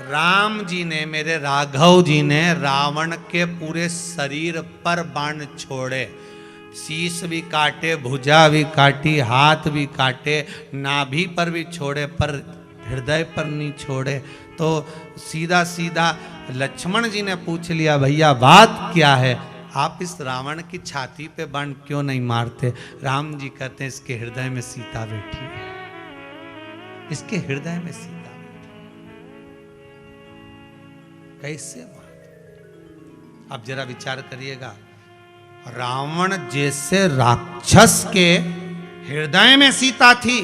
राम जी ने, मेरे राघव जी ने रावण के पूरे शरीर पर बाण छोड़े, शीश भी काटे, भुजा भी काटी, हाथ भी काटे, नाभि पर भी छोड़े, पर हृदय पर नहीं छोड़े। तो सीधा सीधा लक्ष्मण जी ने पूछ लिया, भैया बात क्या है? आप इस रावण की छाती पे बाण क्यों नहीं मारते? राम जी कहते हैं, इसके हृदय में सीता बैठी है, इसके हृदय में सीता बैठी। कैसे मार? अब जरा विचार करिएगा, रावण जैसे राक्षस के हृदय में सीता थी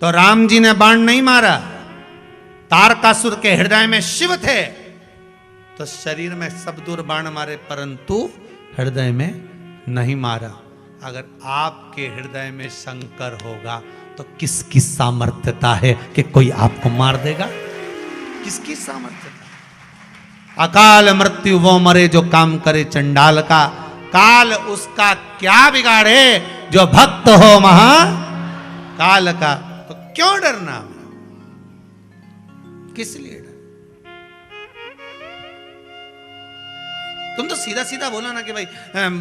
तो राम जी ने बाण नहीं मारा। तारकासुर के हृदय में शिव थे तो शरीर में सब दूर बाण मारे, परंतु हृदय में नहीं मारा। अगर आपके हृदय में शंकर होगा तो किसकी सामर्थ्यता है कि कोई आपको मार देगा? किसकी सामर्थ्यता? अकाल मृत्यु वो मरे जो काम करे चंडाल का, काल उसका क्या बिगाड़े जो भक्त हो महा काल का। तो क्यों डरना? किस लिए डर? तुम तो सीधा सीधा बोला ना कि भाई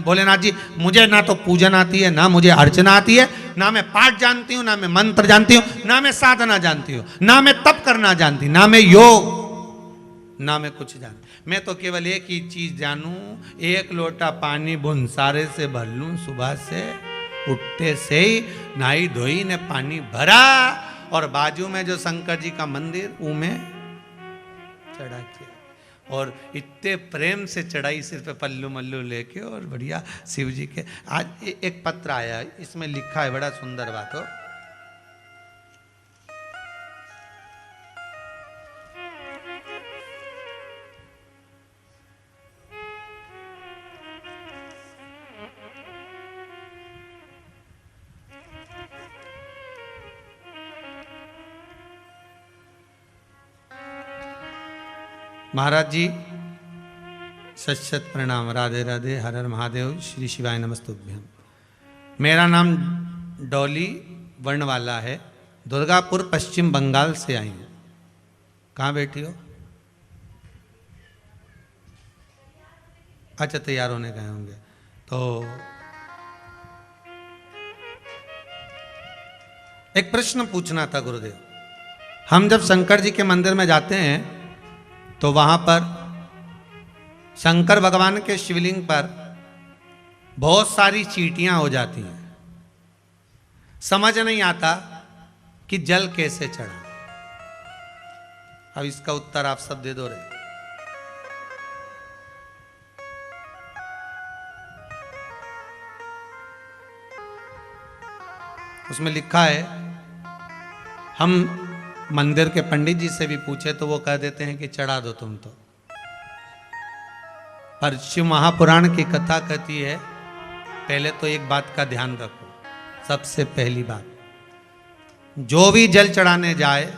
भोलेनाथ जी, मुझे ना तो पूजन आती है, ना मुझे अर्चना आती है, ना मैं पाठ जानती हूँ, ना मैं मंत्र जानती हूँ, ना मैं साधना जानती हूँ, ना मैं तप करना जानती, ना मैं योग, ना मैं कुछ जानती। मैं तो केवल एक ही चीज जानूं, एक लोटा पानी बुनसारे से भर लूं, सुबह से उठते से ही नहाई धोई ने पानी भरा और बाजू में जो शंकर जी का मंदिर उमें चढ़ा किया, और इतने प्रेम से चढ़ाई सिर पे पल्लू मल्लू लेके, और बढ़िया शिव जी के। आज एक पत्र आया, इसमें लिखा है, बड़ा सुंदर बात हो। महाराज जी सत प्रणाम, राधे राधे, हर हर महादेव, श्री शिवाय नमस्तुभ्यम। मेरा नाम डॉली वर्णवाला है, दुर्गापुर पश्चिम बंगाल से आई हूँ। कहाँ बैठी हो? अच्छा, तैयार होने गए होंगे। तो एक प्रश्न पूछना था गुरुदेव। हम जब शंकर जी के मंदिर में जाते हैं तो वहां पर शंकर भगवान के शिवलिंग पर बहुत सारी चींटियां हो जाती हैं। समझ नहीं आता कि जल कैसे चढ़ा। अब इसका उत्तर आप सब दे दो रे। उसमें लिखा है, हम मंदिर के पंडित जी से भी पूछे तो वो कह देते हैं कि चढ़ा दो तुम तो। पर शिव महापुराण की कथा कहती है, पहले तो एक बात का ध्यान रखो। सबसे पहली बात, जो भी जल चढ़ाने जाए,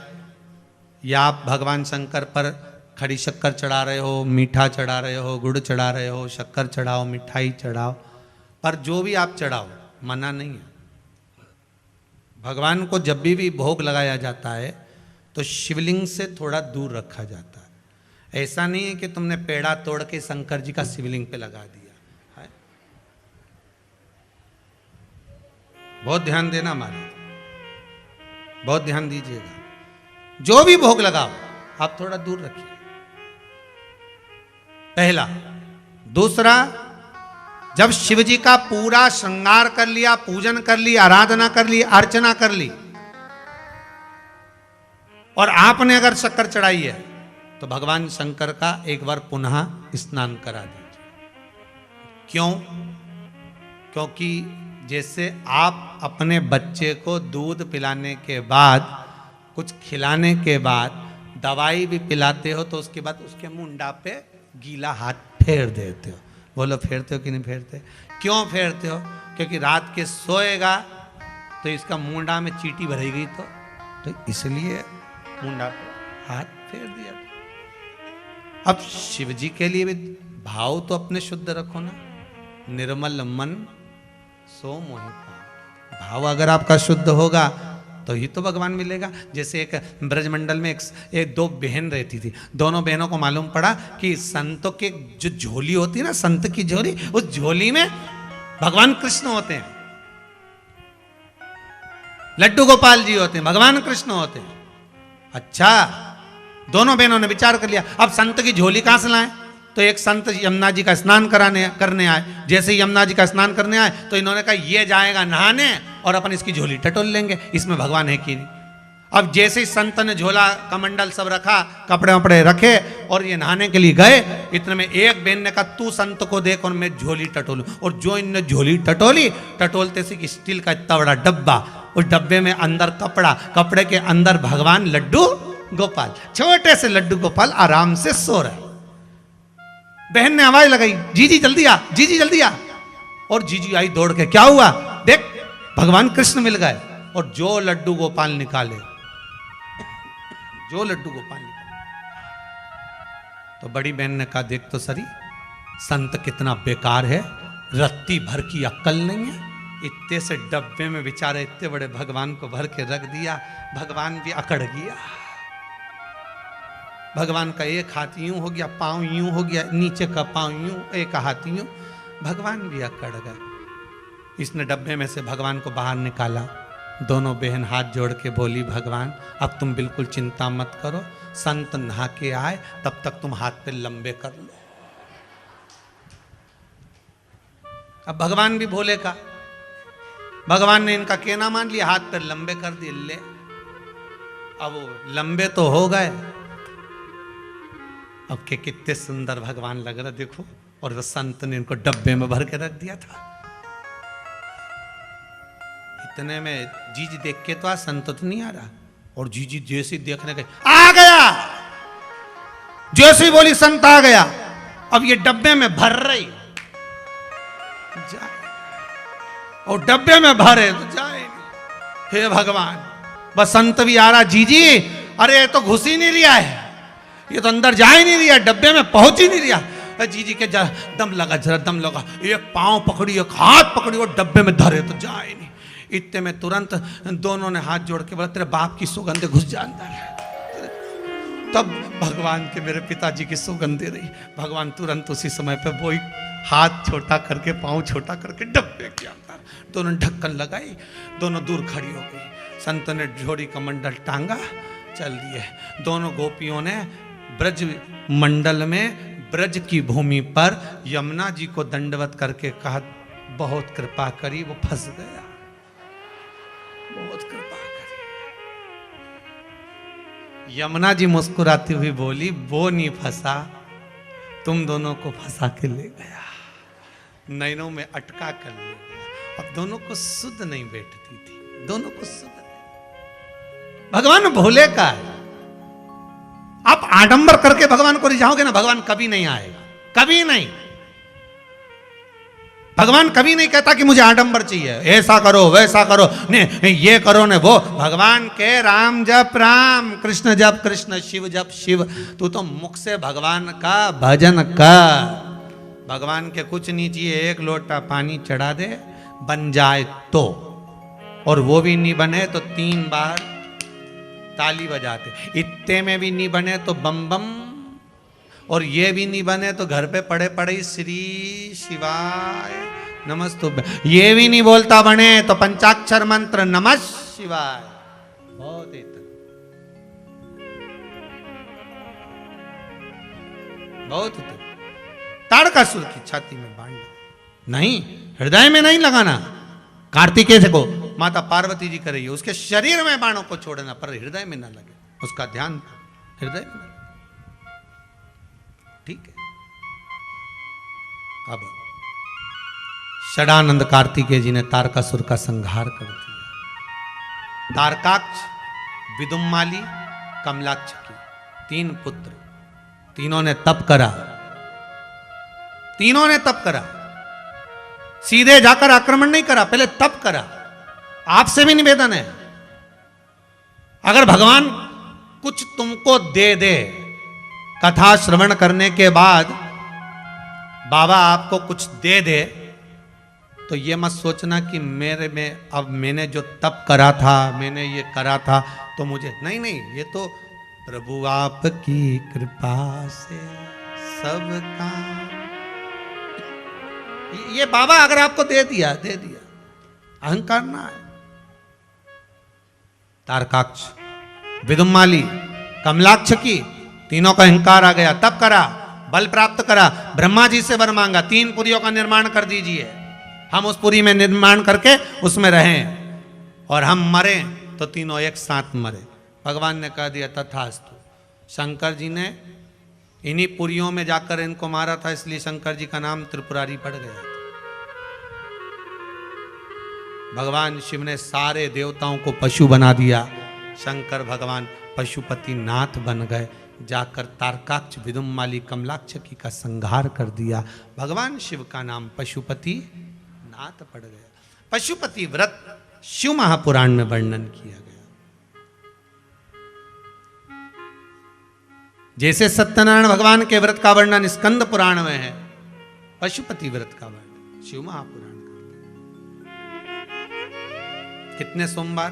या आप भगवान शंकर पर खड़ी शक्कर चढ़ा रहे हो, मीठा चढ़ा रहे हो, गुड़ चढ़ा रहे हो, शक्कर चढ़ाओ, मिठाई चढ़ाओ, पर जो भी आप चढ़ाओ, मना नहीं है। भगवान को जब भी भोग लगाया जाता है तो शिवलिंग से थोड़ा दूर रखा जाता है। ऐसा नहीं है कि तुमने पेड़ा तोड़ के शंकर जी का शिवलिंग पे लगा दिया है। बहुत ध्यान देना हमारे, बहुत ध्यान दीजिएगा। जो भी भोग लगाओ आप थोड़ा दूर रखिए, पहला। दूसरा, जब शिव जी का पूरा श्रृंगार कर लिया, पूजन कर ली, आराधना कर ली, अर्चना कर ली, और आपने अगर शक्कर चढ़ाई है तो भगवान शंकर का एक बार पुनः स्नान करा दीजिए। क्यों? क्योंकि जैसे आप अपने बच्चे को दूध पिलाने के बाद, कुछ खिलाने के बाद दवाई भी पिलाते हो तो उसके बाद उसके मुंडा पे गीला हाथ फेर देते हो। बोलो, फेरते हो कि नहीं फेरते? क्यों फेरते हो? क्योंकि रात के सोएगा तो इसका मुंडा में चींटी भरी गई तो इसलिए मुंडा पे हाथ फेर दिया। अब शिव जी के लिए भी भाव तो अपने शुद्ध रखो ना। निर्मल मन सो मोहि पाव। भाव अगर आपका शुद्ध होगा तो ही तो भगवान मिलेगा। जैसे एक ब्रजमंडल में एक दो बहन रहती थी। दोनों बहनों को मालूम पड़ा कि संतों के जो झोली होती है ना, संत की झोली, उस झोली में भगवान कृष्ण होते हैं, लड्डू गोपाल जी होते हैं, भगवान कृष्ण होते हैं। अच्छा, दोनों बहनों ने विचार कर लिया, अब संत की झोली कहां से लाएं? तो एक संत यमुना जी का स्नान करने आए। जैसे ही यमुना जी का स्नान करने आए तो इन्होंने कहा, ये जाएगा नहाने और अपन इसकी झोली टटोल लेंगे, इसमें भगवान है कि नहीं। अब जैसे ही संत ने झोला कमंडल सब रखा, कपड़े वपड़े रखे और ये नहाने के लिए गए, इतने में एक बहन ने कहा, तू संत को देख और मैं झोली टटोलूं। और जो इनने झोली टटोली, टटोलते से स्टील का इतना बड़ा डब्बा, उस डब्बे में अंदर कपड़ा, कपड़े के अंदर भगवान लड्डू गोपाल, छोटे से लड्डू गोपाल आराम से सो रहे। बहन ने आवाज लगाई, जीजी जल्दी आ, जीजी जल्दी आ। और जीजी आई दौड़ के, क्या हुआ? देख, भगवान कृष्ण मिल गए। और जो लड्डू गोपाल निकाले, जो लड्डू गोपाल निकाले, तो बड़ी बहन ने कहा, देख तो सरी, संत कितना बेकार है, रत्ती भर की अक्ल नहीं है। इतने से डब्बे में बेचारे इतने बड़े भगवान को भर के रख दिया, भगवान भी अकड़ गया। भगवान का एक हाथ यूं हो गया, पांव यूं हो गया, नीचे का पांव यूं, एक हाथ यूं, भगवान भी अकड़ गए। इसने डब्बे में से भगवान को बाहर निकाला। दोनों बहन हाथ जोड़ के बोली, भगवान अब तुम बिल्कुल चिंता मत करो, संत नहा के आए तब तक तुम हाथ पे लंबे कर लो। अब भगवान भी भोले का, भगवान ने इनका कहना मान लिया, हाथ पे लंबे कर दिए। ले, अब वो लंबे तो हो गए। अब के कितने सुंदर भगवान लग रहा देखो। और वो संत ने इनको डब्बे में भर के रख दिया था। इतने में जीजी देख के तो संत तो नहीं आ रहा, और जीजी जैसे देखने गए, आ गया, जैसे ही बोली संत आ गया। अब ये डब्बे में भर रही, और डब्बे में भरे तो जाए। हे भगवान, बस संत भी आ रहा, जीजी अरे ये तो घुस ही नहीं रिया है, ये तो अंदर जा ही नहीं रिया, डब्बे में पहुंच ही नहीं रिया। जी के दम लगा, जरा दम लगा, एक पांव पकड़ी एक हाथ पकड़ी और डब्बे में धरे तो जाए नहीं। इतने में तुरंत दोनों ने हाथ जोड़ के बोला तेरे बाप की सुगंध घुस जा अंदर। तब भगवान के मेरे पिताजी की सुगंध दे रही। भगवान तुरंत उसी समय पे वही हाथ छोटा करके पांव छोटा करके डब्बे के अंदर दोनों ढक्कन लगाई, दोनों दूर खड़ी हो गई। संत ने जोड़ी कमंडल टांगा, चल दिए। दोनों गोपियों ने ब्रज मंडल में ब्रज की भूमि पर यमुना जी को दंडवत करके कहा बहुत कृपा करी, वो फंस गया, बहुत कृपा करी। यमुना जी मुस्कुराती हुई बोली वो नहीं फंसा, तुम दोनों को फंसा के ले गया, नैनों में अटका कर ले गया। अब दोनों को सुध नहीं बैठती थी, दोनों को सुध नहीं। भगवान भोले का है। आप आडंबर करके भगवान को रिझाओगे ना, भगवान कभी नहीं आएगा, कभी नहीं। भगवान कभी नहीं कहता कि मुझे आडंबर चाहिए, ऐसा करो वैसा करो, नहीं ये करो ने वो। भगवान के राम जप राम, कृष्ण जप कृष्ण, शिव जप शिव। तू तो मुख से भगवान का भजन कर। भगवान के कुछ नहीं चाहिए, एक लोटा पानी चढ़ा दे, बन जाए तो, और वो भी नहीं बने तो 3 बार ताली बजाते। इतने में भी नहीं बने तो बम बम, और ये भी नहीं बने तो घर पे पड़े पड़े श्री शिवाय नमस्तुभ्यं। ये भी नहीं बोलता बने तो पंचाक्षर मंत्र नमः शिवाय। बहुत इतना, बहुत इतना। ताड़कासुर की छाती में बांध नहीं, हृदय में नहीं लगाना। कार्तिकेय को माता पार्वती जी करेगी, उसके शरीर में बाणों को छोड़ना, पर हृदय में ना लगे, उसका ध्यान हृदय में लगे। ठीक है। अब षडानंद कार्तिकेय जी ने तारकासुर का संहार कर दिया। तारकाक्ष, विदुम्माली, कमलाक्ष की 3 पुत्र, तीनों ने तप करा, तीनों ने तप करा। सीधे जाकर आक्रमण नहीं करा, पहले तप करा। आपसे भी निवेदन है, अगर भगवान कुछ तुमको दे दे, कथा श्रवण करने के बाद बाबा आपको कुछ दे दे, तो ये मत सोचना कि मेरे में अब मैंने जो तप करा था, मैंने ये करा था तो मुझे, नहीं नहीं, ये तो प्रभु आपकी कृपा से सब काम। ये बाबा अगर आपको दे दिया, दे दिया, अहंकार ना है। तारकाक्ष, विदुम्माली, कमलाक्ष की तीनों का अहंकार आ गया। तप करा, बल प्राप्त करा, ब्रह्मा जी से वर मांगा 3 पुरियों का निर्माण कर दीजिए, हम उस पुरी में निर्माण करके उसमें रहें, और हम मरे तो तीनों एक साथ मरे। भगवान ने कह दिया तथास्तु। शंकर जी ने इन्हीं पुरियों में जाकर इनको मारा था, इसलिए शंकर जी का नाम त्रिपुरारी पड़ गया था। भगवान शिव ने सारे देवताओं को पशु बना दिया, शंकर भगवान पशुपति नाथ बन गए, जाकर तारकाक्ष, विदुम्माली, कमलाक्ष की का संहार कर दिया। भगवान शिव का नाम पशुपति नाथ पड़ गया। पशुपति व्रत शिव महापुराण में वर्णन किया गया। जैसे सत्यनारायण भगवान के व्रत का वर्णन स्कंद पुराण में है, पशुपति व्रत का वर्णन शिव महापुराण करते। कितने सोमवार?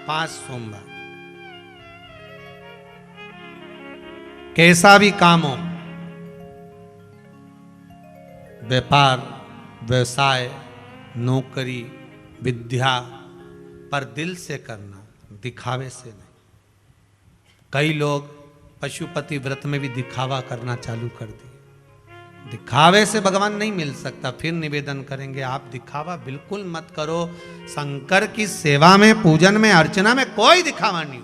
5 सोमवार। कैसा भी काम हो, व्यापार, व्यवसाय, नौकरी, विद्या, पर दिल से करना, दिखावे से नहीं। कई लोग पशुपति व्रत में भी दिखावा करना चालू कर दिए। दिखावे से भगवान नहीं मिल सकता। फिर निवेदन करेंगे आप दिखावा बिल्कुल मत करो। शंकर की सेवा में, पूजन में, अर्चना में कोई दिखावा नहीं।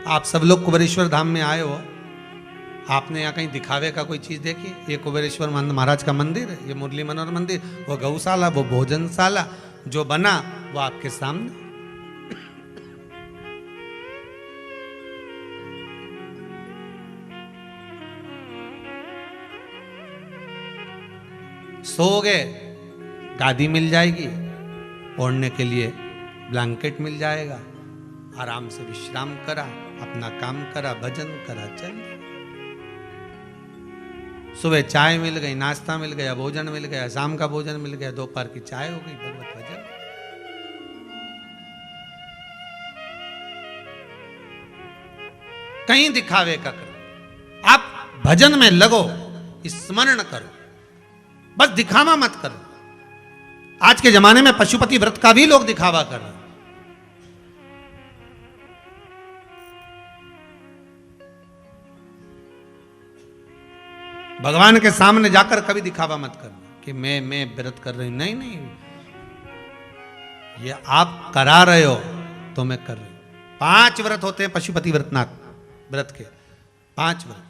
आप सब लोग कुबेरेश्वर धाम में आए हो, आपने यहाँ कहीं दिखावे का कोई चीज देखी? ये कुबेरेश्वर महाराज का मंदिर है, ये मुरली मनोहर मंदिर, वो गौशाला, वो भोजनशाला जो बना वो आपके सामने। सोओगे गादी मिल जाएगी, ओढ़ने के लिए ब्लैंकेट मिल जाएगा, आराम से विश्राम करा, अपना काम करा, भजन करा, चल। सुबह चाय मिल गई, नाश्ता मिल गया, भोजन मिल गया, शाम का भोजन मिल गया, दोपहर की चाय हो गई, भगवत भजन। कहीं दिखावे का करो, आप भजन में लगो, स्मरण करो, बस दिखावा मत करो। आज के जमाने में पशुपति व्रत का भी लोग दिखावा कर रहे हैं। भगवान के सामने जाकर कभी दिखावा मत करना कि मैं व्रत कर रही हूं। नहीं नहीं, ये आप करा रहे हो तो मैं कर रही हूं। 5 व्रत होते हैं पशुपति व्रतनाथ व्रत के, 5 व्रत।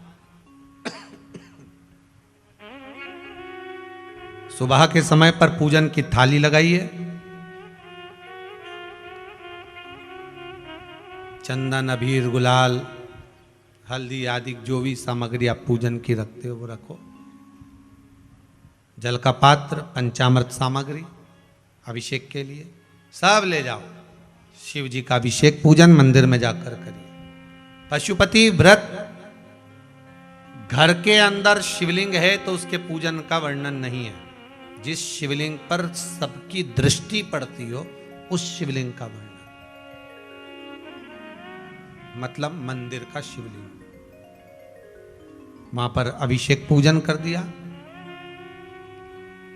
सुबह के समय पर पूजन की थाली लगाइए, चंदन, अबीर, गुलाल, हल्दी आदि जो भी सामग्री आप पूजन की रखते हो वो रखो। जल का पात्र, पंचामृत सामग्री अभिषेक के लिए सब ले जाओ। शिव जी का अभिषेक पूजन मंदिर में जाकर करिए। पशुपति व्रत घर के अंदर शिवलिंग है तो उसके पूजन का वर्णन नहीं है। जिस शिवलिंग पर सबकी दृष्टि पड़ती हो उस शिवलिंग का वर्णन, मतलब मंदिर का शिवलिंग। वहां पर अभिषेक पूजन कर दिया।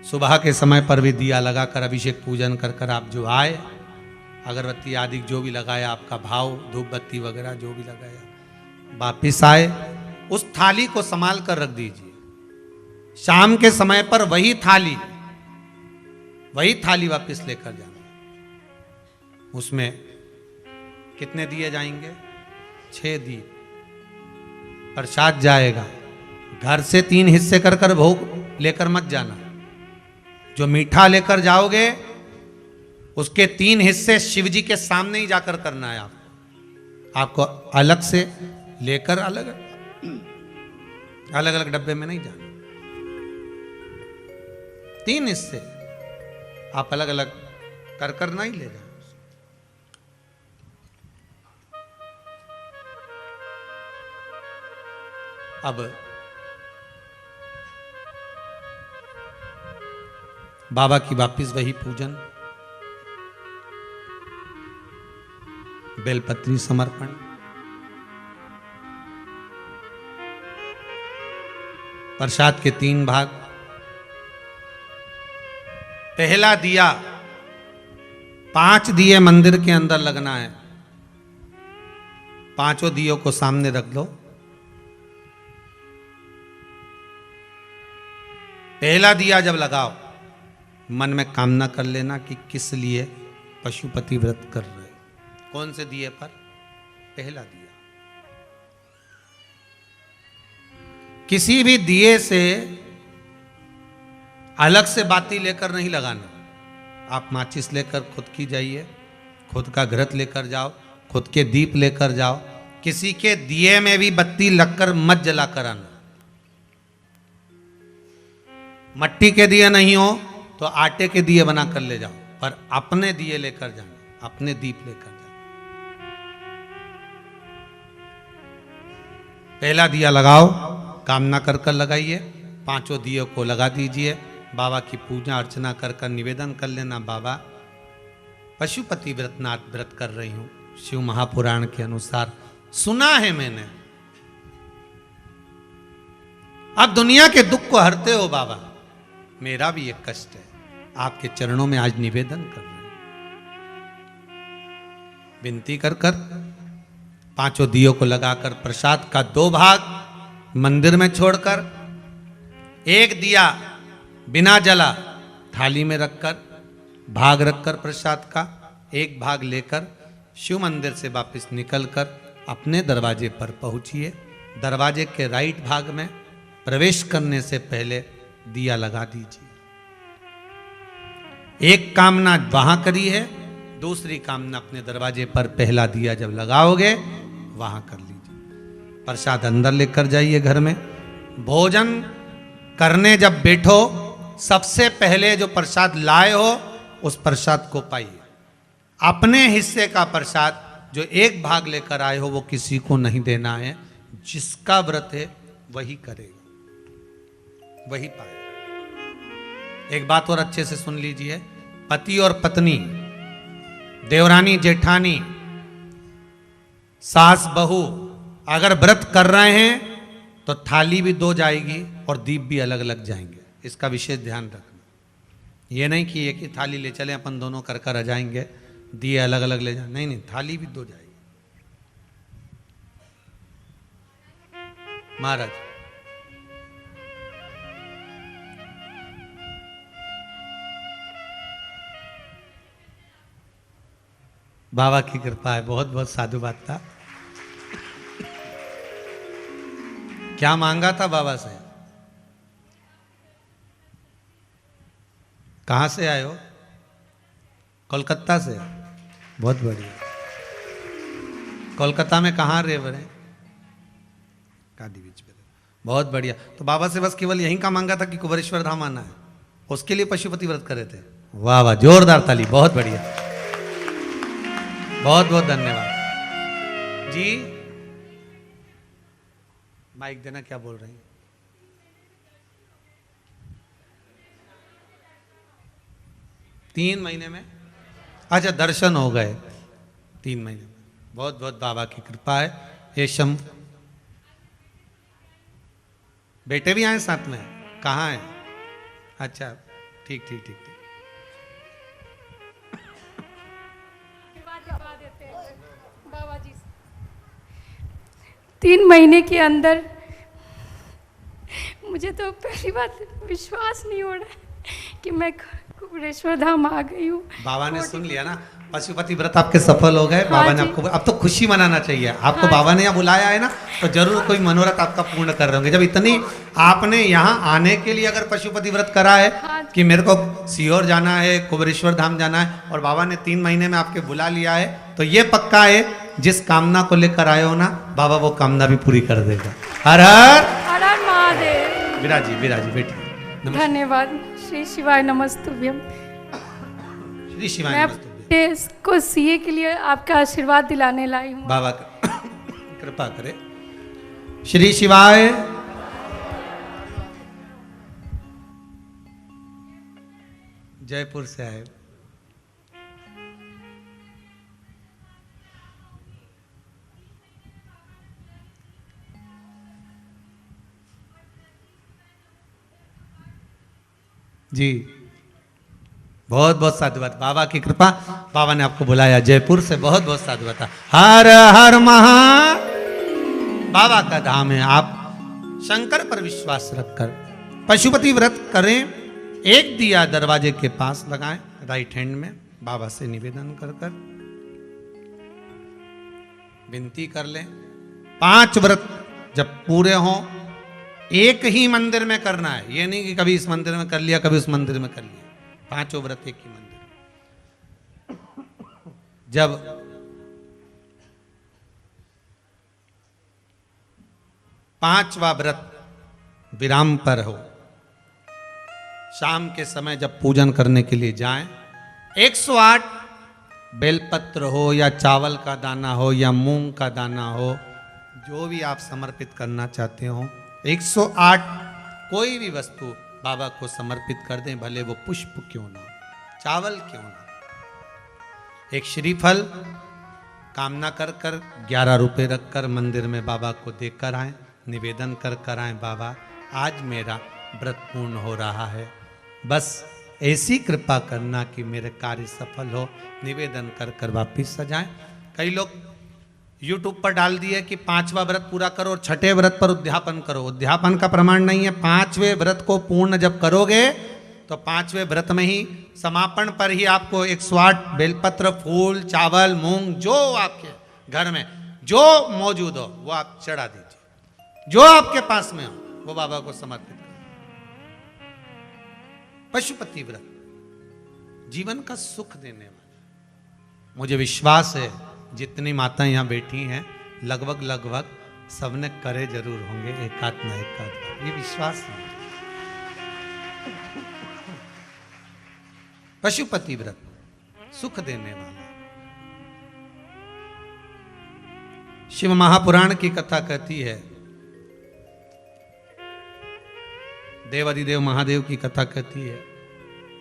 सुबह के समय पर भी दिया लगाकर अभिषेक पूजन कर कर आप जो आए, अगरबत्ती आदि जो भी लगाया, आपका भाव, धूप बत्ती वगैरह जो भी लगाया, वापिस आए, उस थाली को संभाल कर रख दीजिए। शाम के समय पर वही थाली वापस लेकर जाना। उसमें कितने दिए जाएंगे? 6 दिए। प्रसाद जाएगा। घर से 3 हिस्से कर कर भोग लेकर मत जाना। जो मीठा लेकर जाओगे उसके 3 हिस्से शिव जी के सामने ही जाकर करना है। आपको अलग से लेकर अलग अलग डब्बे में नहीं जाना। 3 हिस्से आप अलग अलग कर कर नहीं ले जाओ। अब बाबा की वापिस वही पूजन, बेलपत्री समर्पण, प्रसाद के 3 भाग। पहला दिया 5 दिए मंदिर के अंदर लगना है। 5 दियों को सामने रख दो। पहला दिया जब लगाओ, मन में कामना कर लेना कि किस लिए पशुपति व्रत कर रहे। कौन से दिए पर? पहला दिया। किसी भी दिए से अलग से बाती लेकर नहीं लगाना। आप माचिस लेकर खुद की जाइए, खुद का घृत लेकर जाओ, खुद के दीप लेकर जाओ। किसी के दिए में भी बत्ती लगकर मत जलाकर आना। मट्टी के दिए नहीं हो तो आटे के दिए बना कर ले जाओ, पर अपने दिए लेकर जाना, अपने दीप लेकर जाना। पहला दिया लगाओ, कामना कर कर लगाइए। 5 दियों को लगा दीजिए। बाबा की पूजा अर्चना कर कर निवेदन कर लेना, बाबा पशुपति व्रतनाथ व्रत कर रही हूं, शिव महापुराण के अनुसार सुना है मैंने। अब दुनिया के दुख को हरते हो बाबा, मेरा भी एक कष्ट है, आपके चरणों में आज निवेदन कर रहे हैं। विनती कर कर 5 दियों को लगाकर प्रसाद का 2 भाग मंदिर में छोड़कर, 1 दिया बिना जला थाली में रखकर, भाग रखकर प्रसाद का 1 भाग लेकर शिव मंदिर से वापस निकलकर अपने दरवाजे पर पहुंचिए। दरवाजे के राइट भाग में प्रवेश करने से पहले दिया लगा दीजिए। एक कामना वहां करी है, दूसरी कामना अपने दरवाजे पर पहला दिया जब लगाओगे वहां कर लीजिए। प्रसाद अंदर लेकर जाइए घर में। भोजन करने जब बैठो, सबसे पहले जो प्रसाद लाए हो उस प्रसाद को पाइए। अपने हिस्से का प्रसाद जो एक भाग लेकर आए हो वो किसी को नहीं देना है। जिसका व्रत है वही करेगा, वही पाएगा। एक बात और अच्छे से सुन लीजिए, पति और पत्नी, देवरानी जेठानी, सास बहू अगर व्रत कर रहे हैं तो थाली भी दो जाएगी और दीप भी अलग अलग जाएंगे। इसका विशेष ध्यान रखना। ये नहीं कि एक ही थाली ले चले अपन दोनों कर कर आ जाएंगे, दिए अलग अलग ले जाए, नहीं नहीं, थाली भी दो जाएगी। महाराज बाबा की कृपा है, बहुत बहुत साधुवाद था। क्या मांगा था बाबा से? कहां से आए हो? कोलकाता से? बहुत बढ़िया। कोलकाता में कहाँ रहे बरे? कादी बीच पे। बहुत बढ़िया। तो बाबा से बस केवल यही का मांगा था कि कुबेरेश्वर धाम आना है, उसके लिए पशुपति व्रत करे थे? वाह वाह, जोरदार ताली, बहुत बढ़िया, बहुत बहुत धन्यवाद जी। माइक देना, क्या बोल रहे हैं? तीन महीने में? अच्छा, दर्शन हो गए 3 महीने में। बहुत बहुत बाबा की कृपा है। ये शम बेटे भी आए साथ में? कहाँ हैं? अच्छा, ठीक ठीक ठीक ठीक। बाबा जी 3 महीने के अंदर मुझे तो पहली बात विश्वास नहीं हो रहा है कि मैं कुबेरेश्वर धाम आ गई हूँ। बाबा ने सुन लिया ना, पशुपति व्रत आपके सफल हो गए। हाँ बाबा ने जी। आपको, अब तो खुशी मनाना चाहिए आपको। हाँ बाबा ने यहाँ बुलाया है ना, तो जरूर कोई मनोरथ आपका पूर्ण कर रहे होंगे। जब इतनी आपने यहाँ आने के लिए अगर पशुपति व्रत करा है हाँ कि मेरे को सीहोर जाना है, कुबेरेश्वर धाम जाना है, और बाबा ने 3 महीने में आपके बुला लिया है, तो ये पक्का है जिस कामना को लेकर आए हो ना, बाबा वो कामना भी पूरी कर देगा। हर हर हर हर महादेव। विराजी विराजी बेटी, नमस्ते। धन्यवाद। श्री शिवाय नमस्तुभ्यम। श्री शिवाय मैं नमस्तुभ्यं। इसको सीए के लिए आपका आशीर्वाद दिलाने लाई हूँ। बाबा कृपा करे। श्री शिवाय। जयपुर से आए। जी, बहुत बहुत साधुवाद। बाबा की कृपा, बाबा ने आपको बुलाया जयपुर से, बहुत बहुत साधुवाद। हर हर महा, बाबा का धाम है। आप शंकर पर विश्वास रखकर पशुपति व्रत करें। एक दिया दरवाजे के पास लगाएं, राइट हैंड में, बाबा से निवेदन कर कर विनती कर लें। 5 व्रत जब पूरे हों, एक ही मंदिर में करना है। ये नहीं कि कभी इस मंदिर में कर लिया, कभी उस मंदिर में कर लिया। 5 व्रत एक ही मंदिर। जब पांचवा व्रत विराम पर हो, शाम के समय जब पूजन करने के लिए जाएं, 108 बेलपत्र हो या चावल का दाना हो या मूंग का दाना हो, जो भी आप समर्पित करना चाहते हो, 108 कोई भी वस्तु बाबा को समर्पित कर दें, भले वो पुष्प क्यों ना, चावल क्यों ना। एक श्रीफल कामना कर कर 11 रुपए रखकर मंदिर में बाबा को देकर आए, निवेदन कर कर आए, बाबा आज मेरा व्रत पूर्ण हो रहा है, बस ऐसी कृपा करना कि मेरे कार्य सफल हो। निवेदन कर कर वापिस सजाएं। कई लोग YouTube पर डाल दिए कि 5वां व्रत पूरा करो और 6ठे व्रत पर उद्यापन करो। उद्यापन का प्रमाण नहीं है। 5वें व्रत को पूर्ण जब करोगे तो 5वें व्रत में ही समापन पर ही आपको 108 बेलपत्र, फूल, चावल, मूंग, जो आपके घर में जो मौजूद हो वो आप चढ़ा दीजिए। जो आपके पास में हो वो बाबा को समर्पित करो। पशुपति व्रत जीवन का सुख देने वाला। मुझे विश्वास है जितनी माताएं यहाँ बैठी हैं लगभग सबने करे जरूर होंगे, एकाध न एकाध, ये विश्वास है। पशुपति व्रत सुख देने वाला। शिव महापुराण की कथा कहती है, देवादिदेव महादेव की कथा कहती है,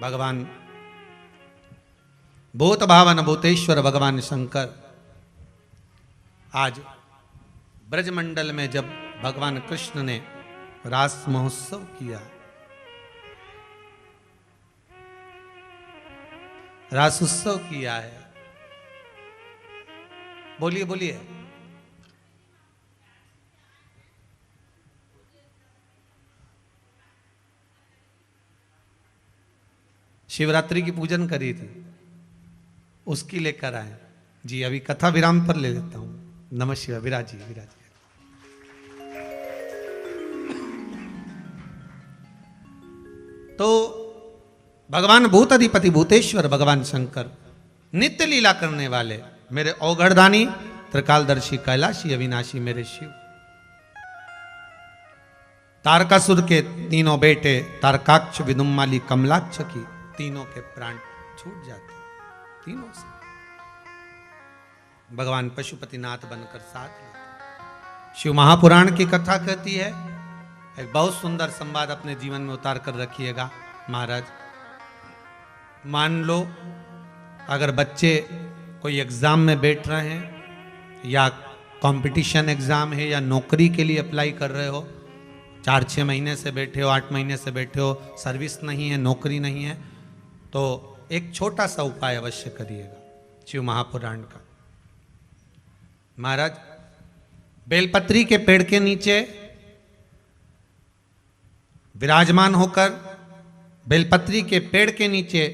भगवान भूत भावन भूतेश्वर भगवान शंकर आज ब्रजमंडल में जब भगवान कृष्ण ने रास महोत्सव किया, रास उत्सव किया है। बोलिए बोलिए। शिवरात्रि की पूजन करी थी, उसकी लेकर आए जी। अभी कथा विराम पर ले लेता हूं। नमः शिवाय। विराजी विराजी। तो भगवान भूत अधिपति भूतेश्वर भगवान शंकर नित्य लीला करने वाले मेरे औघड़दानी त्रिकालदर्शी कैलाशी अविनाशी मेरे शिव, तारकासुर के तीनों बेटे तारकाक्ष विदुम्माली कमलाक्ष की तीनों के प्राण छूट जाते तीनों से। भगवान पशुपतिनाथ बनकर साथ लेते। शिव महापुराण की कथा कहती है, एक बहुत सुंदर संवाद अपने जीवन में उतार कर रखिएगा महाराज। मान लो अगर बच्चे कोई एग्जाम में बैठ रहे हैं या कंपटीशन एग्जाम है या नौकरी के लिए अप्लाई कर रहे हो, 4-6 महीने से बैठे हो, 8 महीने से बैठे हो, सर्विस नहीं है, नौकरी नहीं है, तो एक छोटा सा उपाय अवश्य करिएगा शिव महापुराण का। महाराज बेलपत्री के पेड़ के नीचे विराजमान होकर, बेलपत्री के पेड़ के नीचे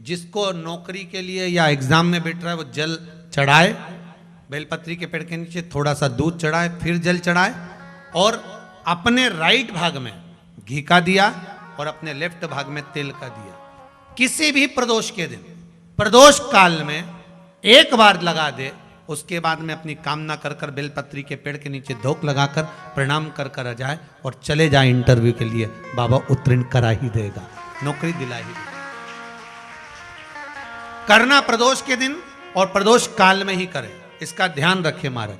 जिसको नौकरी के लिए या एग्जाम में बैठ रहा है वो जल चढ़ाए, बेलपत्री के पेड़ के नीचे थोड़ा सा दूध चढ़ाए, फिर जल चढ़ाए और अपने राइट भाग में घी का दिया और अपने लेफ्ट भाग में तेल का दिया। किसी भी प्रदोष के दिन, प्रदोष काल में एक बार लगा दे, उसके बाद में अपनी कामना कर कर बेलपत्री के पेड़ के नीचे धोख लगाकर प्रणाम कर कर आ जाए और चले जाए इंटरव्यू के लिए, बाबा उत्तीर्ण करा ही देगा, नौकरी दिला ही देगा। करना प्रदोष के दिन और प्रदोष काल में ही करें, इसका ध्यान रखें महाराज।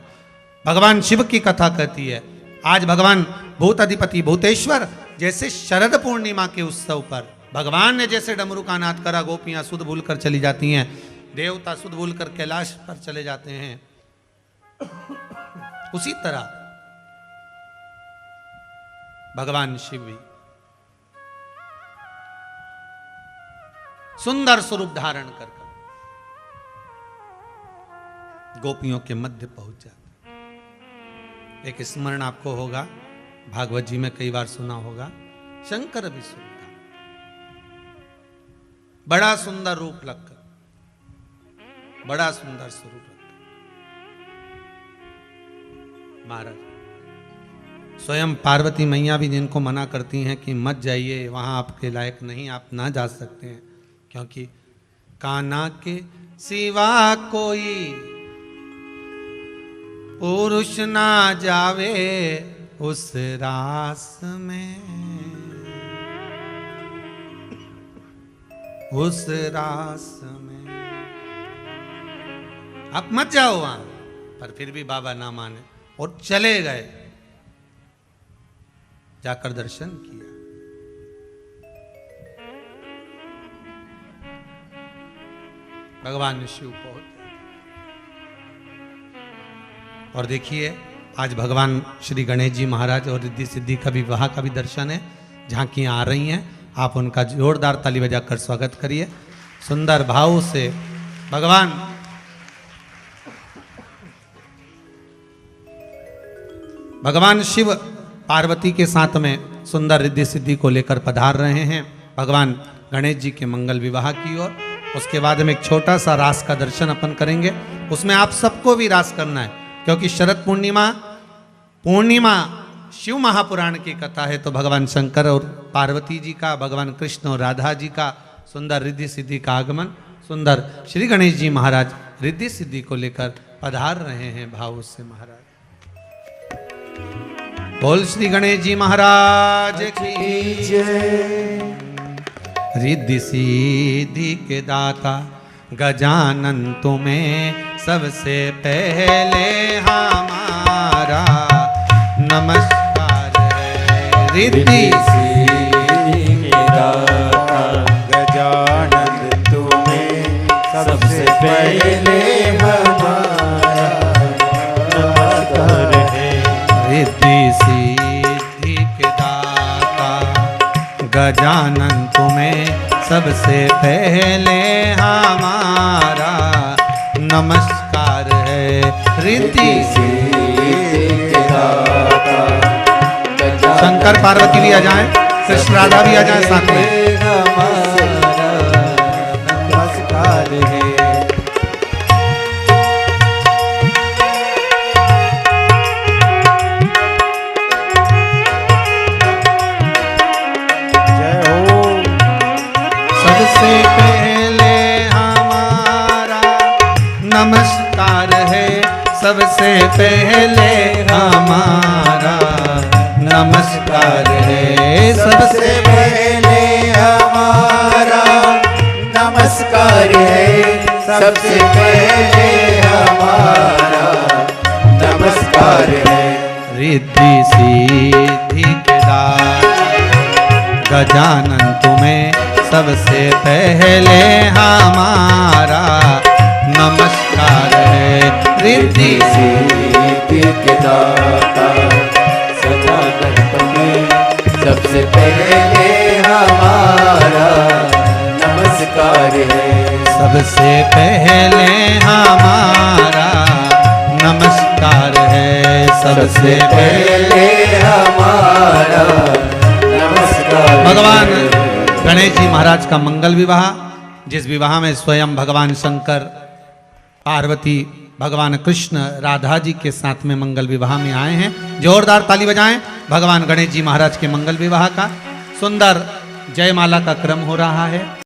भगवान शिव की कथा कहती है, आज भगवान भूत अधिपति भूतेश्वर जैसे शरद पूर्णिमा के उत्सव पर भगवान ने जैसे डमरू का नाद करा, गोपियां सुध भूल कर चली जाती हैं, देवता सुध भूल कर कैलाश पर चले जाते हैं, उसी तरह भगवान शिव भी सुंदर स्वरूप धारण कर गोपियों के मध्य पहुंच जाते। एक स्मरण आपको होगा, भागवत जी में कई बार सुना होगा, शंकर भी सुनता बड़ा सुंदर रूप लगकर, बड़ा सुंदर स्वरूप लगकर। महाराज स्वयं पार्वती मैया भी जिनको मना करती हैं कि मत जाइए वहां, आपके लायक नहीं, आप ना जा सकते हैं, क्योंकि कान्हा के सिवा कोई पुरुष ना जावे उस रास में, उस रास में। आप मत जाओ वहां, पर फिर भी बाबा ना माने और चले गए, जाकर दर्शन किया। भगवान शिव पहुंचे और देखिए आज भगवान श्री गणेश जी महाराज और रिद्धि सिद्धि का विवाह का भी दर्शन है, झांकियां आ रही हैं। आप उनका जोरदार ताली बजाकर स्वागत करिए। सुंदर भाव से भगवान भगवान शिव पार्वती के साथ में सुंदर रिद्धि सिद्धि को लेकर पधार रहे हैं भगवान गणेश जी के मंगल विवाह की ओर। उसके बाद में एक छोटा सा रास का दर्शन अपन करेंगे, उसमें आप सबको भी रास करना है, क्योंकि शरद पूर्णिमा शिव महापुराण की कथा है। तो भगवान शंकर और पार्वती जी का, भगवान कृष्ण और राधा जी का सुंदर रिद्धि सिद्धि का आगमन, सुंदर श्री गणेश जी महाराज रिद्धि सिद्धि को लेकर पधार रहे हैं भाव से। महाराज बोल श्री गणेश जी महाराज की जय। रिद्धि सिद्धि के दाता गजानन तुम्हें सबसे पहले हमारा नमस्कार है। रिद्धि सिद्धि के दाता गजानन तुम्हें सबसे पहले हमारा नमस्कार है। रिद्धि सिद्धि के दाता गजानन तुम्हें सबसे पहले हमारा नमस्कार है। रिद्धि सिद्धि के दाता शंकर पार्वती भी आ जाएं, कृष्ण राधा भी आ जाएं साथ में। हमारा नमस्कार है। जय हो। सबसे पहले हमारा नमस्कार है। सबसे पहले हमारा नमस्कार है। सबसे पहले हमारा नमस्कार है। सबसे पहले हमारा नमस्कार है। रिद्धि सिद्धि के दाता गजानन तुम्हें सबसे पहले हमारा नमस्कार है। रिद्धि सिद्धि के दाता गजानन तुम्हें सबसे पहले हमारा नमस्कार है। सबसे पहले हमारा नमस्कार है। सबसे पहले हमारा नमस्कार। भगवान गणेश जी महाराज का मंगल विवाह, जिस विवाह में स्वयं भगवान शंकर, पार्वती, भगवान कृष्ण, राधा जी के साथ में मंगल विवाह में आए हैं। जोरदार ताली बजाएं भगवान गणेश जी महाराज के मंगल विवाह का। सुंदर जयमाला का क्रम हो रहा है।